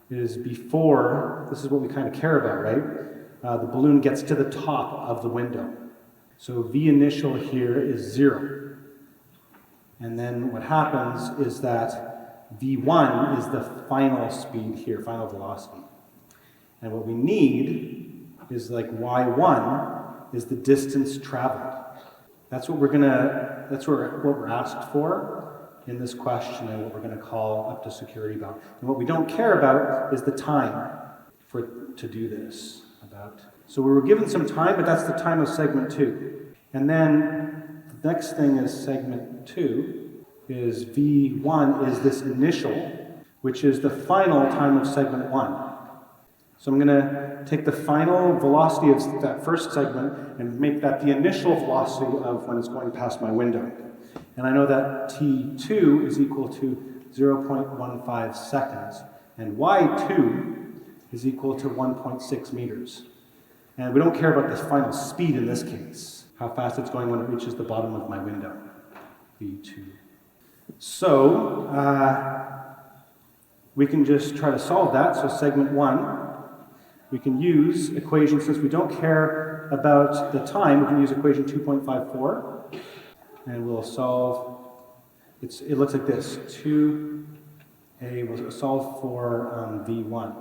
is before, this is what we kind of care about, right? The balloon gets to the top of the window. So V initial here is 0. And then what happens is that V1 is the final speed here, final velocity. And what we need is like Y1 is the distance traveled. That's what what we're asked for in this question, and what we're going to call up to security about. And what we don't care about is the time to do this. So we were given some time, but that's the time of segment 2. And then the next thing is segment 2 is V1 is this initial, which is the final time of segment 1. So I'm going to take the final velocity of that first segment and make that the initial velocity of when it's going past my window. And I know that T2 is equal to 0.15 seconds, and Y2 is equal to 1.6 meters. And we don't care about the final speed in this case, how fast it's going when it reaches the bottom of my window, V2. So we can just try to solve that. So segment 1, we can use equation, since we don't care about the time, we can use equation 2.54, and we'll solve, it looks like this, 2a, we'll solve for V1,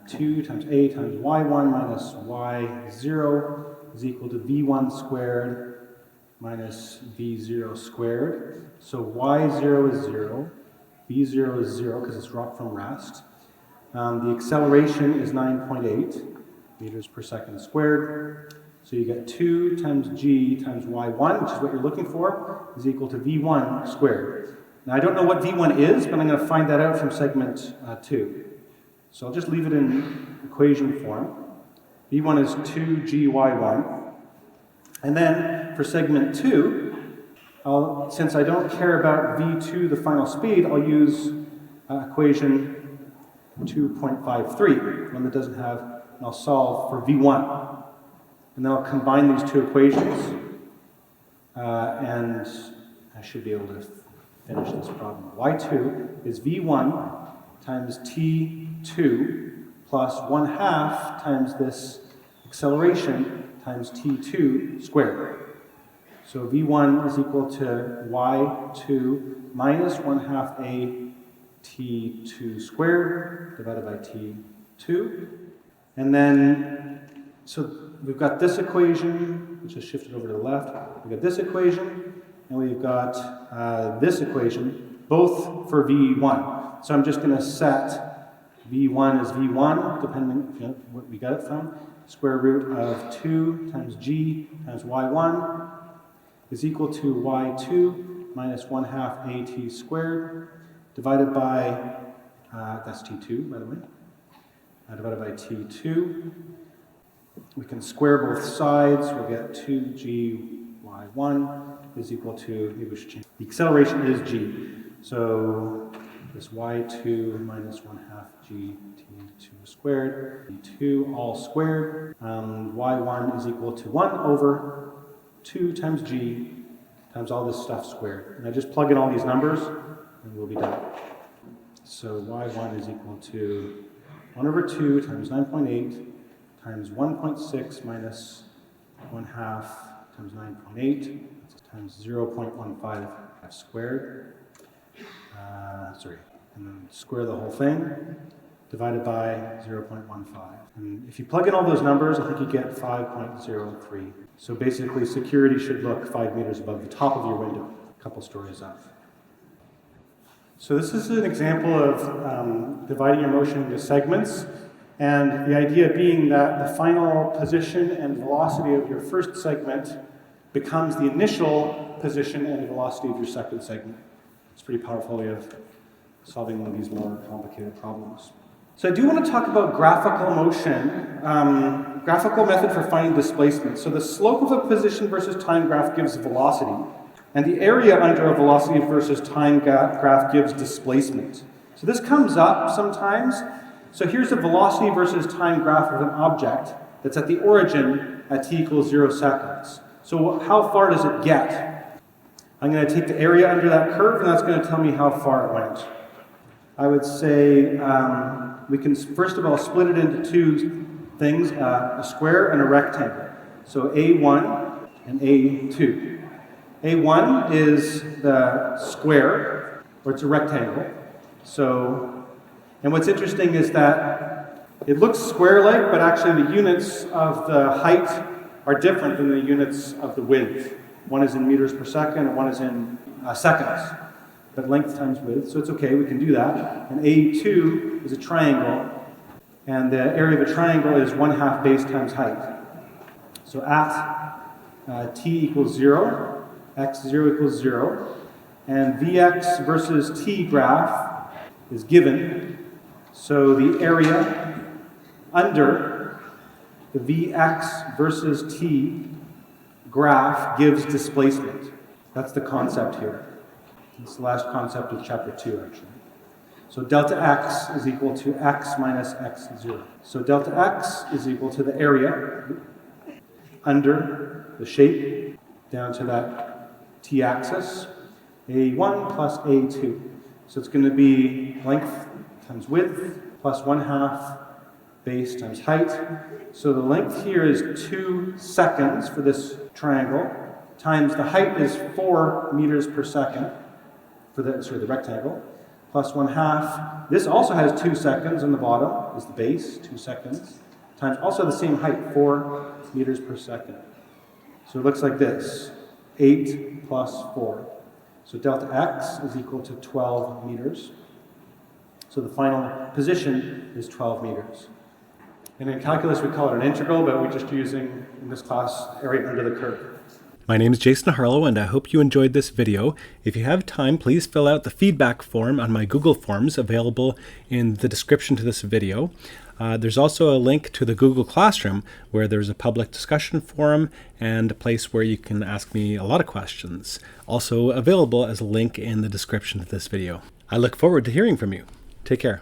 2 times a times y1 minus y0 is equal to v1 squared minus v0 squared. So y0 is 0, v0 is 0 because it's dropped from rest. The acceleration is 9.8 meters per second squared. So you get 2 times g times y1, which is what you're looking for, is equal to v1 squared. Now I don't know what v1 is, but I'm going to find that out from segment 2. So I'll just leave it in equation form. v1 is 2gy1. And then for segment 2, since I don't care about v2, the final speed, I'll use equation 2.53, one that doesn't have, and I'll solve for v1. And then I'll combine these two equations, and I should be able to finish this problem. y2 is v1 times t2 plus 1/2 times this acceleration times t2 squared. So v1 is equal to y2 minus 1/2 a t2 squared divided by t2. And then, so we've got this equation, which is shifted over to the left. We've got this equation, and we've got this equation, both for v1. So I'm just going to set v1 as v1, depending what we got it from. Square root of 2 times g times y1 is equal to y2 minus 1/2 at squared divided by, that's t2, by the way, divided by t2. We can square both sides. We'll get 2gy1 is equal to, maybe we should change. The acceleration is g. So this y2 minus 1/2 g t2 squared, t2 all squared. Y1 is equal to 1 over 2 times g times all this stuff squared. And I just plug in all these numbers, and we'll be done. So y1 is equal to 1 over 2 times 9.8 times 1.6 minus 1/2 times 9.8 times 0.15 squared. And then square the whole thing, divided by 0.15. And if you plug in all those numbers, I think you get 5.03. So basically, security should look 5 meters above the top of your window, a couple stories up. So this is an example of dividing your motion into segments, and the idea being that the final position and velocity of your first segment becomes the initial position and velocity of your second segment. It's a pretty powerful way of solving one of these more complicated problems. So I do want to talk about graphical motion, graphical method for finding displacement. So the slope of a position versus time graph gives velocity, and the area under a velocity versus time graph gives displacement. So this comes up sometimes. So here's a velocity versus time graph of an object that's at the origin at t equals 0 seconds. So how far does it get? I'm going to take the area under that curve, and that's going to tell me how far it went. I would say we can first of all split it into two things, a square and a rectangle. So A1 and A2. A1 is the square, or it's a rectangle. So, and what's interesting is that it looks square-like, but actually the units of the height are different than the units of the width. One is in meters per second, and one is in seconds. But length times width, so it's okay, we can do that. And A2 is a triangle, and the area of a triangle is 1/2 base times height. So at t equals 0, x0 equals 0, and Vx versus t graph is given. So the area under the Vx versus t graph gives displacement. That's the concept here. It's the last concept of chapter 2, actually. So delta x is equal to x minus x0. So delta x is equal to the area under the shape down to that t-axis, a1 plus a2. So it's going to be length times width plus 1/2 base times height. So the length here is 2 seconds for this triangle, times the height is 4 meters per second for the rectangle, plus 1/2. This also has 2 seconds on the bottom, is the base, 2 seconds, times also the same height, 4 meters per second. So it looks like this, 8 plus 4. So delta x is equal to 12 meters. So the final position is 12 meters. And in calculus we call it an integral, but we're just using, in this class, area under the curve. My name is Jason Harlow, and I hope you enjoyed this video. If you have time, please fill out the feedback form on my Google Forms available in the description to this video. There's also a link to the Google Classroom where there's a public discussion forum and a place where you can ask me a lot of questions. Also available as a link in the description to this video. I look forward to hearing from you. Take care.